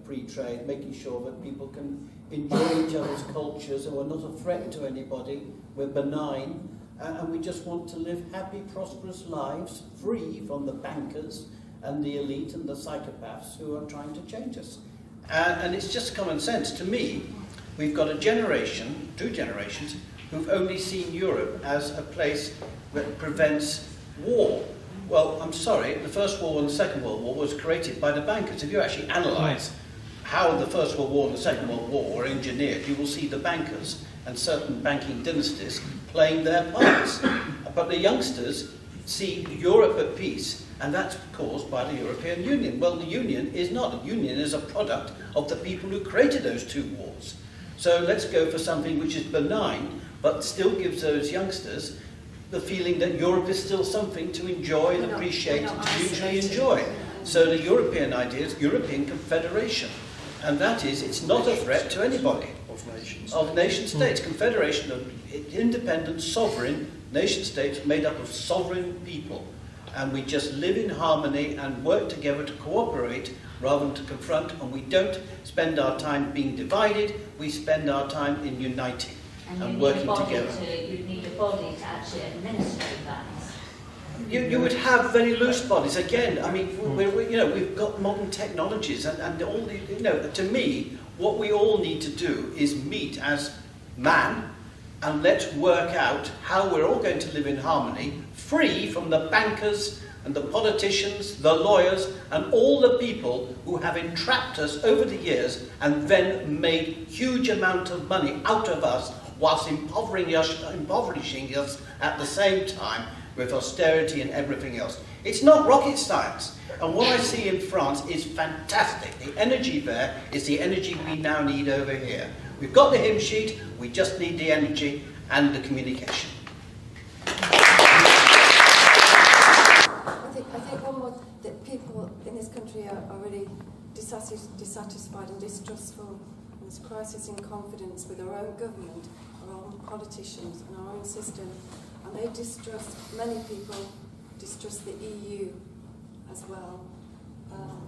free trade, making sure that people can enjoy each other's cultures and we're not a threat to anybody, we're benign, and we just want to live happy, prosperous lives, free from the bankers and the elite and the psychopaths who are trying to change us. And it's just common sense. To me, we've got a generation, 2 generations, who've only seen Europe as a place that prevents war. Well, I'm sorry, the First World War and the Second World War was created by the bankers. If you actually analyse how the First World War and the Second World War were engineered, you will see the bankers and certain banking dynasties playing their parts. But the youngsters see Europe at peace, and that's caused by the European Union. Well, the Union is not. The Union is a product of the people who created those 2 wars. So let's go for something which is benign, but still gives those youngsters the feeling that Europe is still something to enjoy and appreciate and to hugely enjoy. So the European idea is European Confederation. And that is, it's not a threat to anybody. Of nation states. Confederation of independent, sovereign nation states made up of sovereign people. And we just live in harmony and work together to cooperate rather than to confront. And we don't spend our time being divided, we spend our time in uniting. And working together. You'd need a body to actually administrate that. You would have very loose bodies. Again, I mean, we've got modern technologies, and all the, to me, what we all need to do is meet as man, and let's work out how we're all going to live in harmony, free from the bankers and the politicians, the lawyers, and all the people who have entrapped us over the years and then made huge amount of money out of us whilst impoverishing us at the same time with austerity and everything else. It's not rocket science. And what I see in France is fantastic. The energy there is the energy we now need over here. We've got the hymn sheet, we just need the energy and the communication. I think one more, that people in this country are really dissatisfied and distrustful. There's a crisis in confidence with our own government, our own politicians and our own system. And they distrust, many people distrust the EU as well.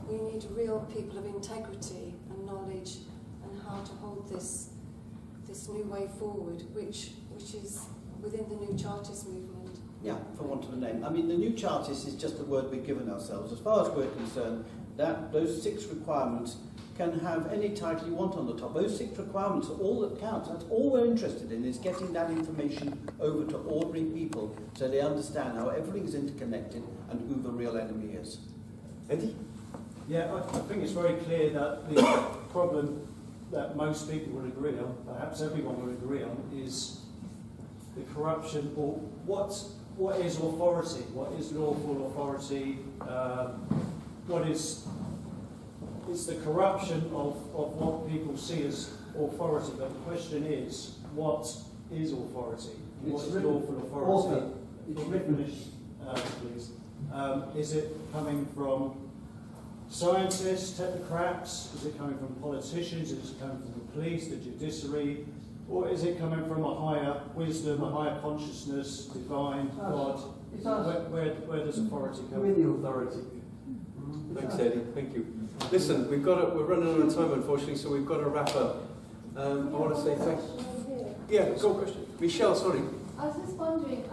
We need real people of integrity and knowledge and how to hold this new way forward, which is within the new Chartist movement. Yeah, for want of a name. I mean, the new Chartist is just a word we've given ourselves. As far as we're concerned, those 6 requirements can have any title you want on the top. Those 6 requirements are all that counts. That's all we're interested in, is getting that information over to ordinary people so they understand how everything's interconnected and who the real enemy is. Andy? Yeah, I think it's very clear that the problem that most people would agree on, perhaps everyone would agree on, is the corruption, or what is authority? What is lawful authority? What is it's the corruption of what people see as authority, but the question is, what is authority? What is lawful authority? Please. Is it coming from scientists, technocrats? Is it coming from politicians? Is it coming from the police, the judiciary? Or is it coming from a higher wisdom, a higher consciousness, divine, God? Where does authority come from? Where the authority? Thanks, Eddie. Thank you. Listen, we're running out of time, unfortunately, so we've got to wrap up. I want to say thanks. Yeah, go question. Michelle, sorry. I was just wondering,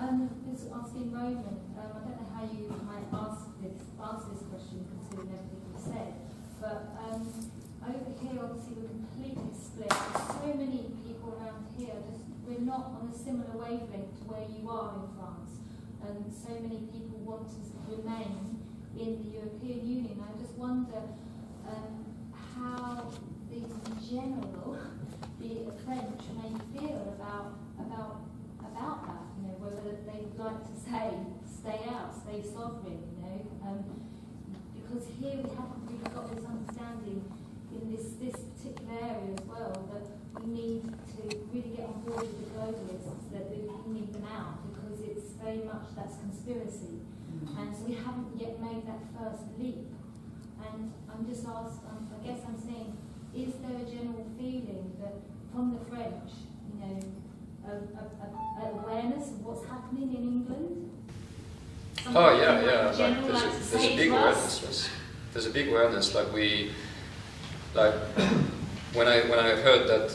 just asking Roman, I don't know how you might answer this question considering everything you said, but over here obviously we're completely split. There's so many people around here, we're not on a similar wavelength to where you are in France, and so many people want to remain in the European Union. I just wonder how in general the French may feel about that, you know, whether they would like to stay out, stay sovereign, you know, because here we haven't really got this understanding in this particular area as well, that we need to really get on board with the globalists, that we need them out, because it's very much that's conspiracy. And so we haven't yet made that first leap. And I'm just asked, I guess I'm saying, is there a general feeling that from the French, you know, awareness of what's happening in England? Oh yeah. Like there's a big awareness. There's a big awareness. Like when I heard that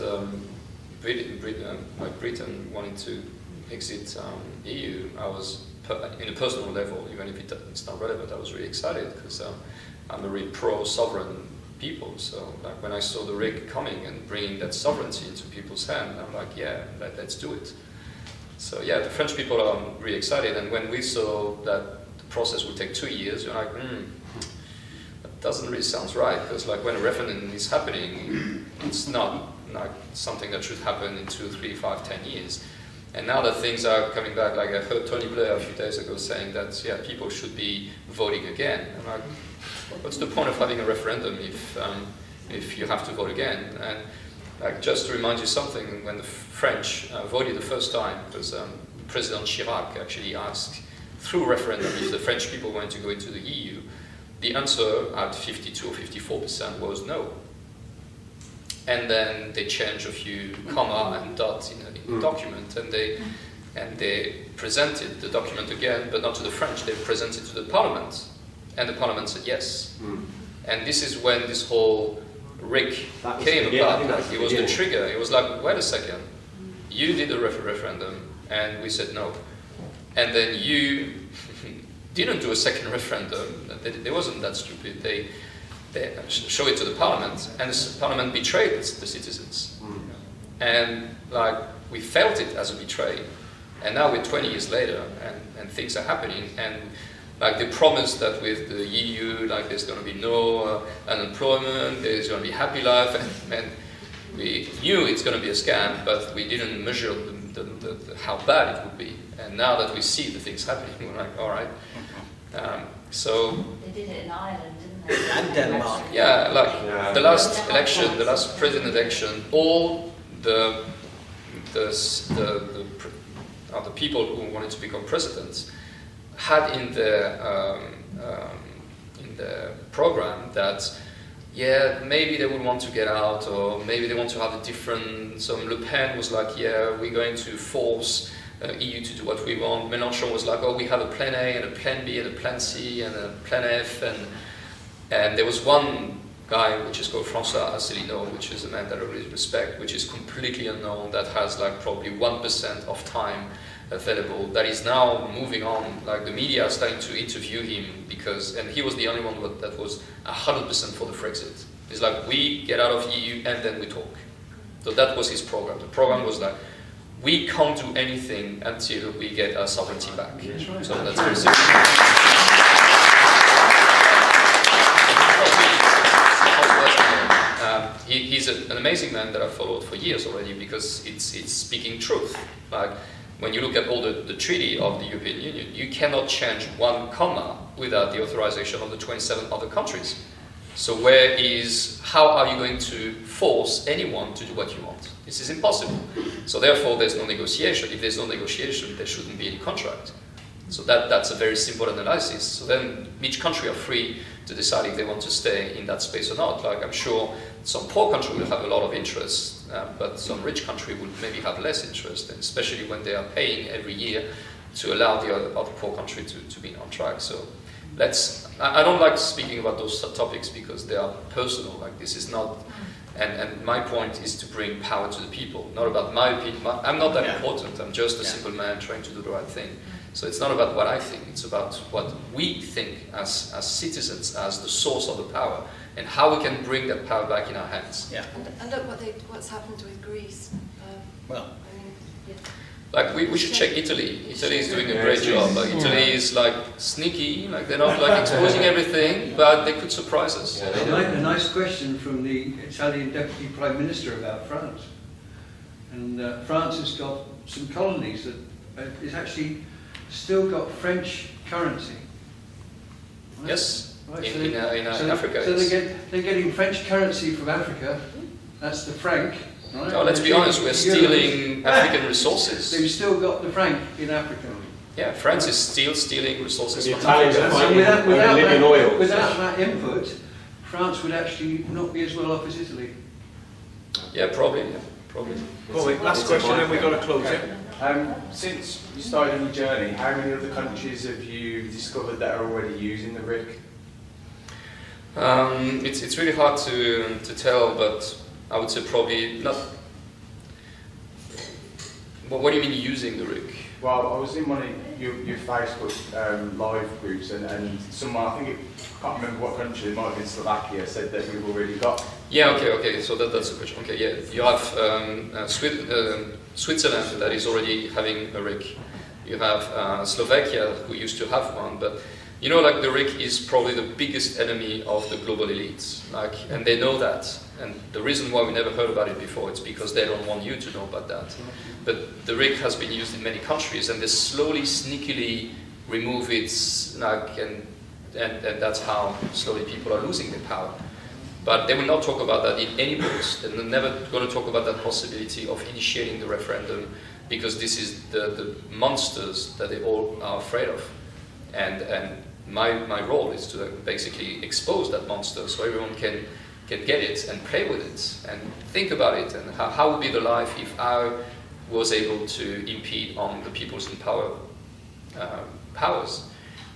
Britain wanted to exit EU, I was in a personal level, even if it's not relevant, I was really excited because I'm a really pro-sovereign people. So like when I saw the rig coming and bringing that sovereignty into people's hands, I'm like, yeah, let's do it. So yeah, the French people are really excited. And when we saw that the process would take 2 years, you're like, that doesn't really sound right. Because like when a referendum is happening, it's not like something that should happen in 2, 3, 5, 10 years. And now that things are coming back, like I heard Tony Blair a few days ago saying that, yeah, people should be voting again. I'm like, what's the point of having a referendum if you have to vote again? And like, just to remind you something, when the French voted the first time, because President Chirac actually asked through referendum if the French people wanted to go into the EU, the answer at 52 or 54% was no. And then they changed a few comma and dots in the document, and they presented the document again, but not to the French. They presented it to the Parliament, and the Parliament said yes. And this is when this whole rig came about. Like, it was the trigger. It was like, wait a second, you did a referendum, and we said no, and then you didn't do a second referendum. They wasn't that stupid. They show it to the Parliament, and the Parliament betrayed the citizens. And like we felt it as a betrayal. And now we're 20 years later, and things are happening. And like they promised that with the EU, like there's going to be no unemployment, there's going to be happy life, and we knew it's going to be a scam, but we didn't measure how bad it would be. And now that we see the things happening, we're like, all right. So they did it in Ireland, didn't they? And Denmark. Yeah, like the last election, the last president election, all the people who wanted to become presidents had in their program that, yeah, maybe they would want to get out, or maybe they want to have a different. So Le Pen was like, yeah, we're going to force EU to do what we want. Mélenchon was like, oh, we have a plan A and a plan B and a plan C and a plan F, and there was one guy which is called François Asselineau, which is a man that I really respect, which is completely unknown, that has like probably 1% of time available, that is now moving on. Like the media are starting to interview him and he was the only one that was 100% for the Brexit. It's like, we get out of EU and then we talk. So that was his program. The program was like, we can't do anything until we get our sovereignty back. So that's very simple. he's an amazing man that I've followed for years already because it's speaking truth. Like, when you look at all the treaty of the European Union, you cannot change one comma without the authorization of the 27 other countries. So how are you going to force anyone to do what you want? This is impossible. So therefore, there's no negotiation. If there's no negotiation, there shouldn't be any contract. So that's a very simple analysis. So then each country are free to decide if they want to stay in that space or not. Like, I'm sure some poor country will have a lot of interest, but some rich country would maybe have less interest, and especially when they are paying every year to allow the other poor country to be on track. So I don't like speaking about those topics because they are personal. Like, this is not, and my point is to bring power to the people, not about my opinion. I'm not that important. I'm just a simple man trying to do the right thing. So it's not about what I think, it's about what we think as citizens, as the source of the power, and how we can bring that power back in our hands. Yeah. And look what's happened with Greece. Like, we should check Italy. Italy is doing a great job. Like, Italy is like sneaky, like they're not like exposing everything, but they could surprise us. A nice question from the Italian Deputy Prime Minister about France. And France has got some colonies that is actually still got French currency. Right? Yes, right. in Africa. So they're getting French currency from Africa. That's the franc. Right? Oh, let's be honest, we're stealing African resources. They've still got the franc in Africa. Yeah, France is still stealing resources from Italians Africa. are fighting living oil. Without that input, France would actually not be as well off as Italy. Yeah, probably. Well, wait, last question, and we've got to close it. Since you started on your journey, how many other countries have you discovered that are already using the RIC? It's really hard to tell, but I would say probably not. Well, what do you mean using the RIC? Well, I was in one of your Facebook live groups, and someone, I can't remember what country, it might have been Slovakia, said that we've already got. Yeah, okay, so that's the question. Okay, yeah, you have Switzerland that is already having a RIC. You have Slovakia, who used to have one, but you know, like, the RIC is probably the biggest enemy of the global elites, like, and they know that. And the reason why we never heard about it before, it's because they don't want you to know about that. But the RIC has been used in many countries, and they slowly, sneakily remove it, like, and that's how slowly people are losing their power. But they will not talk about that in any books. They're never going to talk about that possibility of initiating the referendum, because this is the monsters that they all are afraid of. And my role is to basically expose that monster so everyone can get it and play with it and think about it, and how would be the life if I was able to impede on the people's powers.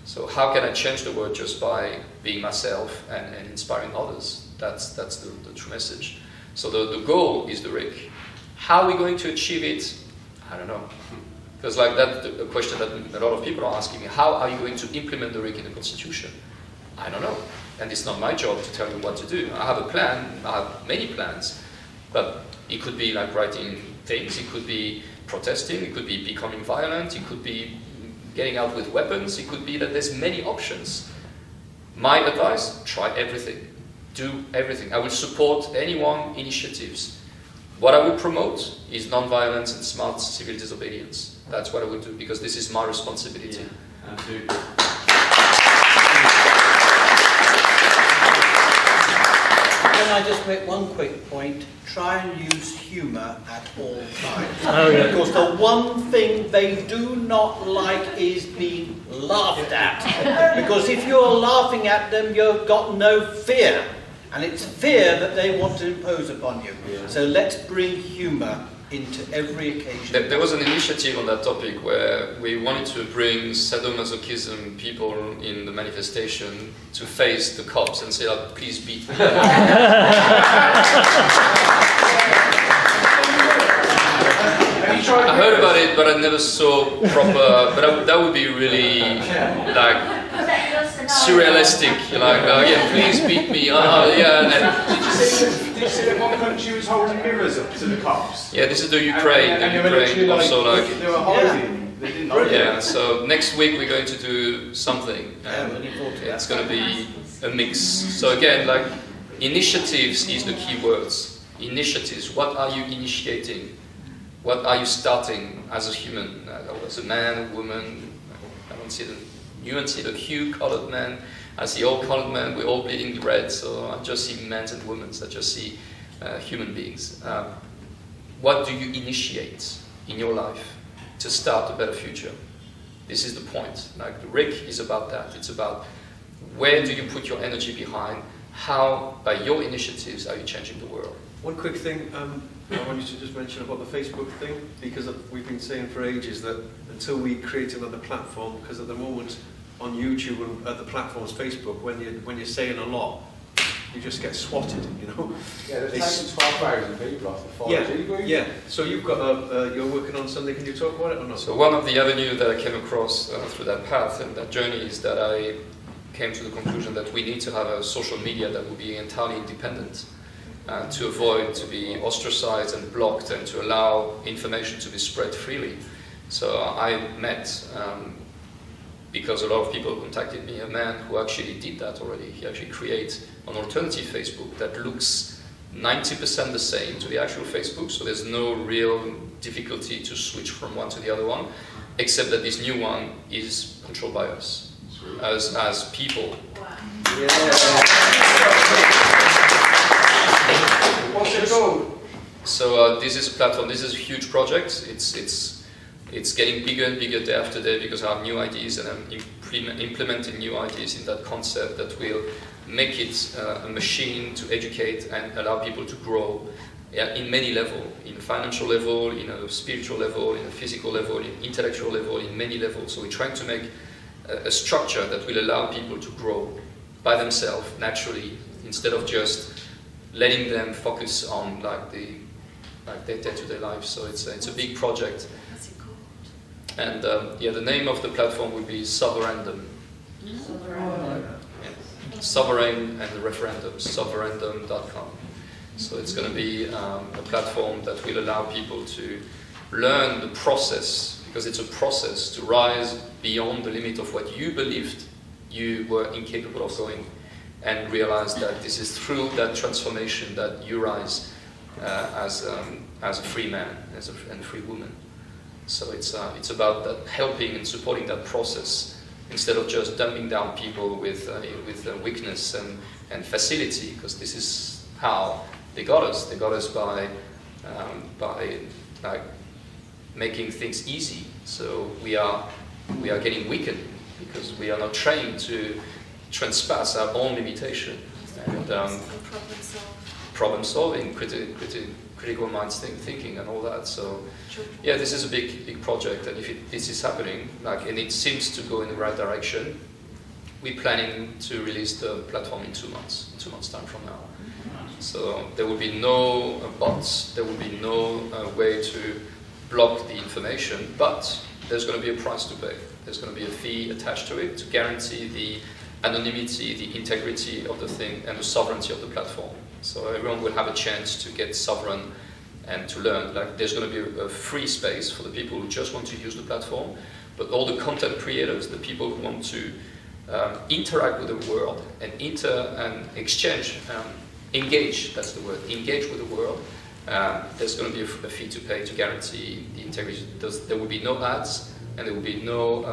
So how can I change the world just by being myself and inspiring others? That's the true message. So the goal is the RIC. How are we going to achieve it? I don't know. Because like that's a question that a lot of people are asking me. How are you going to implement the RIC in the Constitution? I don't know. And it's not my job to tell you what to do. I have a plan. I have many plans. But it could be like writing things. It could be protesting. It could be becoming violent. It could be getting out with weapons. It could be that there's many options. My advice, try everything. Do everything. I will support initiatives. What I would promote is non-violence and smart civil disobedience. That's what I would do, because this is my responsibility. Yeah, absolutely. Can I just make one quick point? Try and use humour at all times. Oh, yeah. Because the one thing they do not like is being laughed at. Because if you're laughing at them, you've got no fear. And it's fear that they want to impose upon you. Yeah. So let's bring humour into every occasion. There was an initiative on that topic where we wanted to bring sadomasochism people in the manifestation to face the cops and say, oh, please beat me. I heard about it, but I never saw proper, but that would be really like surrealistic, like, yeah, please beat me, yeah. Did you see that one country was holding mirrors up to the cops? Yeah, this is the Ukraine. And they were literally also like they were hiding. They didn't know. Yeah, so next week we're going to do something. It's going to be a mix. So again, like, initiatives is the key words. initiatives. What are you initiating? What are you starting as a human? As a man, a woman? I don't see the nuance here, the hue-colored man. I see all colored men, we're all bleeding red, so I just see men and women, I just see human beings. What do you initiate in your life to start a better future? This is the point. Like the RIC is about that. It's about where do you put your energy behind? How, by your initiatives, are you changing the world? One quick thing I want you to just mention about the Facebook thing, because we've been saying for ages that until we create another platform, because at the moment on YouTube and the platforms Facebook, when you're saying a lot, you just get swatted, you know. Yeah, they're taking 12,000 people off the 5G group. Yeah. So you've got you're working on something. Can you talk about it or not? So one of the avenues that I came across through that path and that journey is that I came to the conclusion that we need to have a social media that will be entirely independent to avoid to be ostracized and blocked and to allow information to be spread freely. So I met, because a lot of people contacted me, a man who actually did that already. He actually created an alternative Facebook that looks 90% the same to the actual Facebook, so there's no real difficulty to switch from one to the other one, except that this new one is controlled by us, as people. What's it called? So this is a platform, this is a huge project. It's getting bigger and bigger day after day because I have new ideas and I'm implementing new ideas in that concept that will make it a machine to educate and allow people to grow in many levels, in a financial level, in a spiritual level, in a physical level, in intellectual level, in many levels. So we're trying to make a structure that will allow people to grow by themselves naturally, instead of just letting them focus on their day-to-day life. So it's a big project. And the name of the platform will be Referendum. Sovereign and the Referendum, Referendum.com. So it's going to be a platform that will allow people to learn the process, because it's a process to rise beyond the limit of what you believed you were incapable of going, and realize that this is through that transformation that you rise as a free man, and a free woman. So it's about that, helping and supporting that process, instead of just dumping down people with weakness and facility, because this is how they got us. They got us by like making things easy. So we are getting weakened because we are not trained to transpass our own limitation and problem solving, critical minds thinking and all that. So yeah, this is a big project, and if this is happening, and it seems to go in the right direction, we're planning to release the platform in 2 months, 2 months time from now. So there will be no bots, there will be no way to block the information, but there's going to be a price to pay. There's going to be a fee attached to it to guarantee the anonymity, the integrity of the thing, and the sovereignty of the platform. So everyone will have a chance to get sovereign and to learn. There's going to be a free space for the people who just want to use the platform, but all the content creators, the people who want to interact with the world and exchange, engage, that's the word, engage with the world, there's going to be a fee to pay to guarantee the integrity. There will be no ads, and there will be no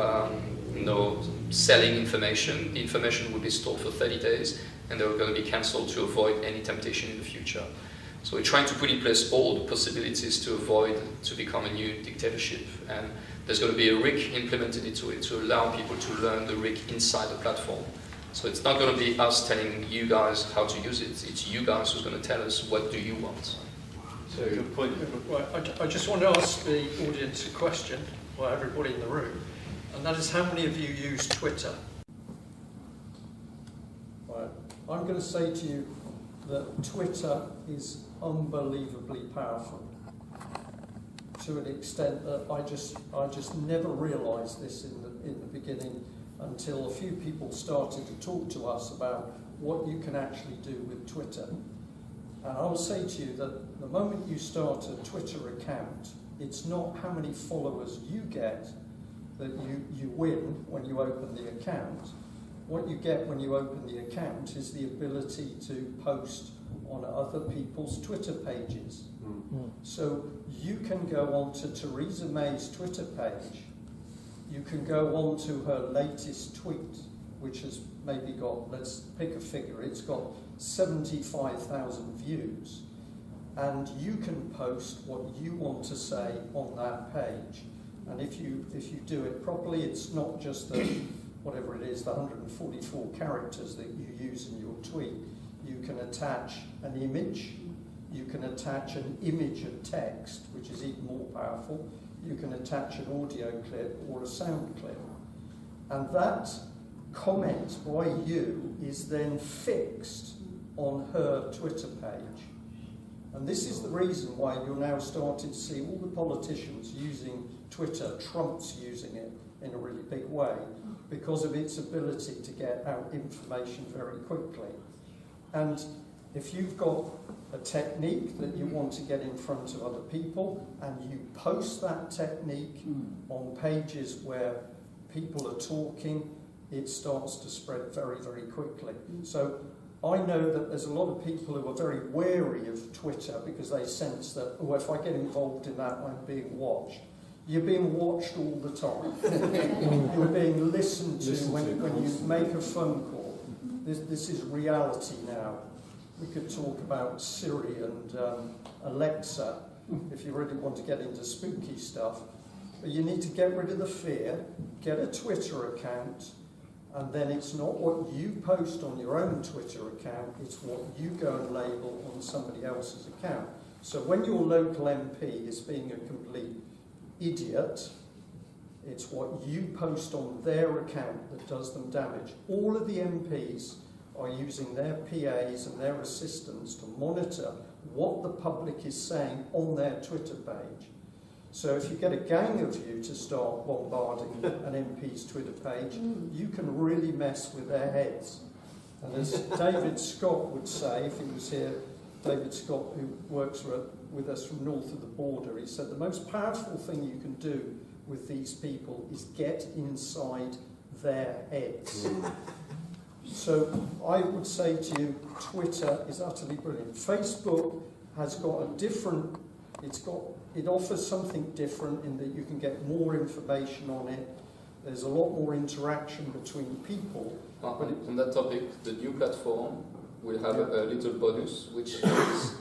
selling information. The information will be stored for 30 days, and they're going to be cancelled to avoid any temptation in the future. So we're trying to put in place all the possibilities to avoid to become a new dictatorship. And there's going to be a RIC implemented into it to allow people to learn the RIC inside the platform. So it's not going to be us telling you guys how to use it. It's you guys who's going to tell us what do you want. So good point. Right, I just want to ask the audience a question, or everybody in the room, and that is, how many of you use Twitter? Right. I'm going to say to you that Twitter is unbelievably powerful, to an extent that I just never realised this in the beginning until a few people started to talk to us about what you can actually do with Twitter. And I will say to you that the moment you start a Twitter account, it's not how many followers you get that you win when you open the account. What you get when you open the account is the ability to post on other people's Twitter pages. So you can go onto Theresa May's Twitter page, you can go on to her latest tweet, which has maybe got, let's pick a figure, it's got 75,000 views, and you can post what you want to say on that page. And if you do it properly, it's not just the, whatever it is, the 144 characters that you use in your tweet. You can attach an image, you can attach an image of text, which is even more powerful. You can attach an audio clip or a sound clip. And that comment by you is then fixed on her Twitter page. And this is the reason why you're now starting to see all the politicians using Twitter. Trump's using it in a really big way because of its ability to get out information very quickly. And if you've got a technique that you want to get in front of other people and you post that technique on pages where people are talking, it starts to spread very, very quickly. So I know that there's a lot of people who are very wary of Twitter because they sense that, oh, if I get involved in that, I'm being watched. You're being watched all the time. You're being listened to when you make a phone call. This is reality now. We could talk about Siri and Alexa if you really want to get into spooky stuff. But you need to get rid of the fear, get a Twitter account, and then it's not what you post on your own Twitter account, it's what you go and label on somebody else's account. So when your local MP is being a complete idiot, it's what you post on their account that does them damage. All of the MPs are using their PAs and their assistants to monitor what the public is saying on their Twitter page. So if you get a gang of you to start bombarding an MP's Twitter page, you can really mess with their heads. And as David Scott would say, if he was here, David Scott, who works with us from north of the border, he said the most powerful thing you can do with these people is get inside their heads. So I would say to you, Twitter is utterly brilliant. Facebook has got a different, it offers something different in that you can get more information on it. There's a lot more interaction between people. On that topic, the new platform will have a little bonus, which is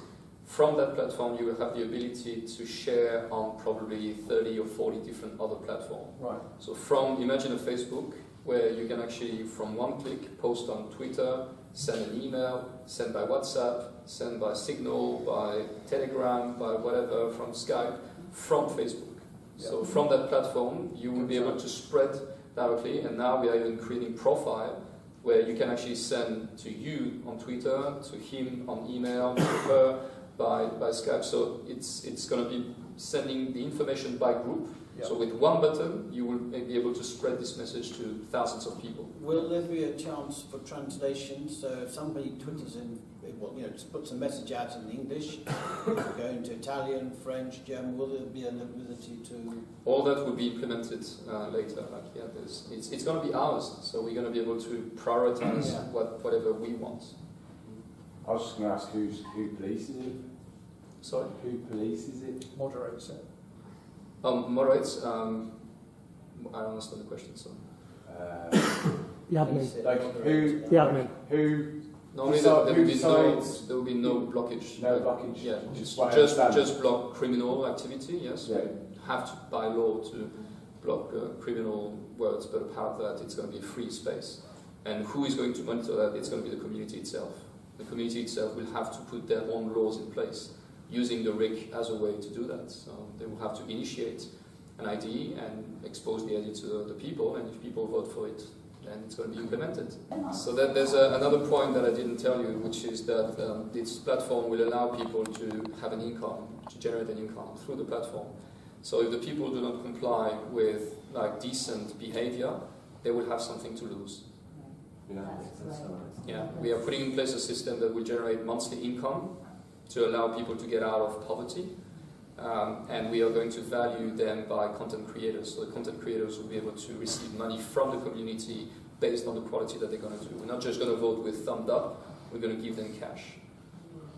from that platform you will have the ability to share on probably 30 or 40 different other platforms. Right. So imagine a Facebook where you can actually, from one click, post on Twitter, send an email, send by WhatsApp, send by Signal, by Telegram, by whatever, from Skype, from Facebook. Yeah. So from that platform, you will be able to spread directly, and now we are even creating profile where you can actually send to you on Twitter, to him on email, to her by Skype. So it's going to be sending the information by group. Yep. So with one button, you will be able to spread this message to thousands of people. Will there be a chance for translation? So if somebody twitters in, just puts a message out in English, going to Italian, French, German, will there be an ability to... All that will be implemented later. It's going to be ours, so we're going to be able to prioritize whatever we want. I was just going to ask who polices it? Sorry? Who polices it? Moderates it. Moderates, I don't understand the question, so. The admin. Like who? The admin. Who? Normally there will be no blockage. No blockage. Yeah, just block criminal activity. Yes, yeah. We have to by law to block criminal words, but apart from that, it's going to be free space. And who is going to monitor that? It's going to be the community itself. The community itself will have to put their own laws in place, using the RIC as a way to do that. So they will have to initiate an ID and expose the ID to the people, and if people vote for it, then it's going to be implemented. So that there's another point that I didn't tell you, which is that this platform will allow people to have an income, to generate an income through the platform. So if the people do not comply with decent behavior, they will have something to lose. Yeah, we are putting in place a system that will generate monthly income to allow people to get out of poverty, and we are going to value them by content creators. So the content creators will be able to receive money from the community based on the quality that they're going to do. We're not just going to vote with thumbs up, we're going to give them cash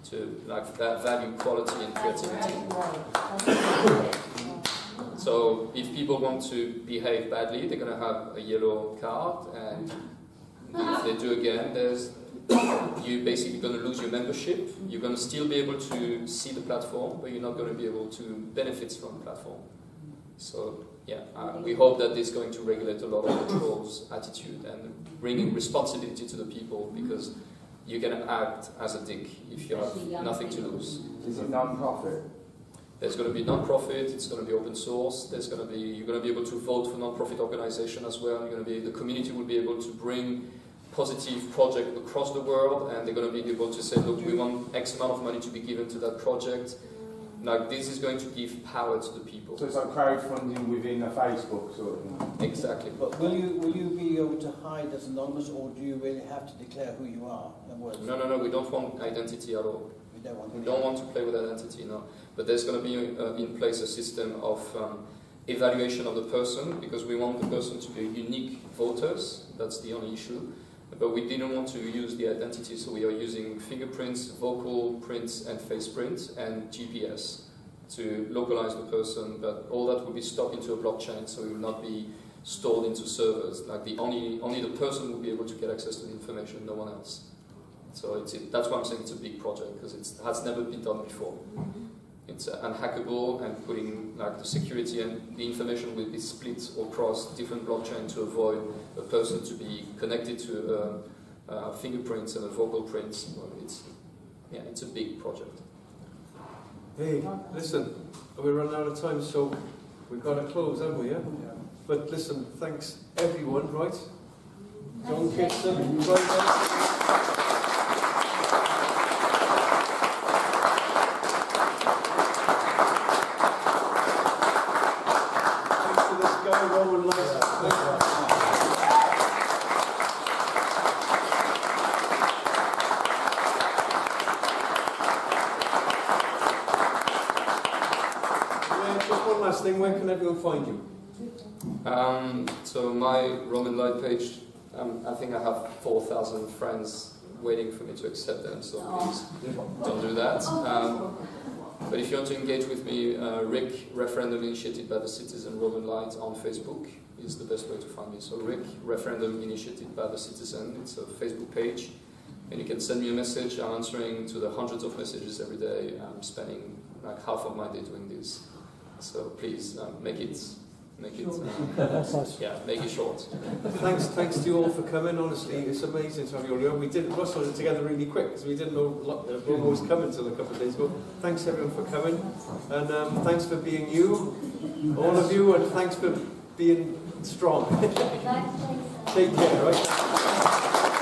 to like that value quality and creativity. So if people want to behave badly, they're going to have a yellow card, and if they do again, you're basically going to lose your membership. You're going to still be able to see the platform, but you're not going to be able to benefit from the platform. So yeah, we hope that this is going to regulate a lot of the trolls' attitude and bringing responsibility to the people, because you can act as a dick if you have nothing to lose. Is it non-profit? There's going to be non-profit. It's going to be open source. You're going to be able to vote for non-profit organization as well. The community will be able to bring positive project across the world, and they're going to be able to say, look, we want X amount of money to be given to that project. Like, this is going to give power to the people. So it's like crowdfunding within a Facebook sort of thing? Exactly. But will you be able to hide as anonymous, or do you really have to declare who you are? No, we don't want identity at all. We don't want to play with identity, no. But there's going to be in place a system of evaluation of the person, because we want the person to be unique voters. That's the only issue. But we didn't want to use the identity, so we are using fingerprints, vocal prints, and face prints, and GPS to localize the person. But all that will be stored into a blockchain, so it will not be stored into servers. Like only the person will be able to get access to the information, no one else. So that's why I'm saying it's a big project, because it has never been done before. It's unhackable, and putting like the security and the information will be split across different blockchains to avoid a person to be connected to fingerprints and a vocal prints. Well, it's a big project. Hey, listen, we're running out of time, so we've got to close, haven't we? Yeah. But listen, thanks everyone, right? John Kitson, where can everyone find you? So my Roman Light page, I think I have 4,000 friends waiting for me to accept them, so please don't do that. But if you want to engage with me, Rick, Referendum Initiated by the Citizen Roman Light on Facebook is the best way to find me. So Rick, Referendum Initiated by the Citizen, it's a Facebook page. And you can send me a message. I'm answering to the hundreds of messages every day. I'm spending like half of my day doing this. So please make it short. Thanks to you all for coming. Honestly, it's amazing to have you all here. We didn't rustle it together really quick because we didn't know Romo was coming until a couple of days ago. Thanks everyone for coming, and thanks for being you, all of you, and thanks for being strong. Take care, right?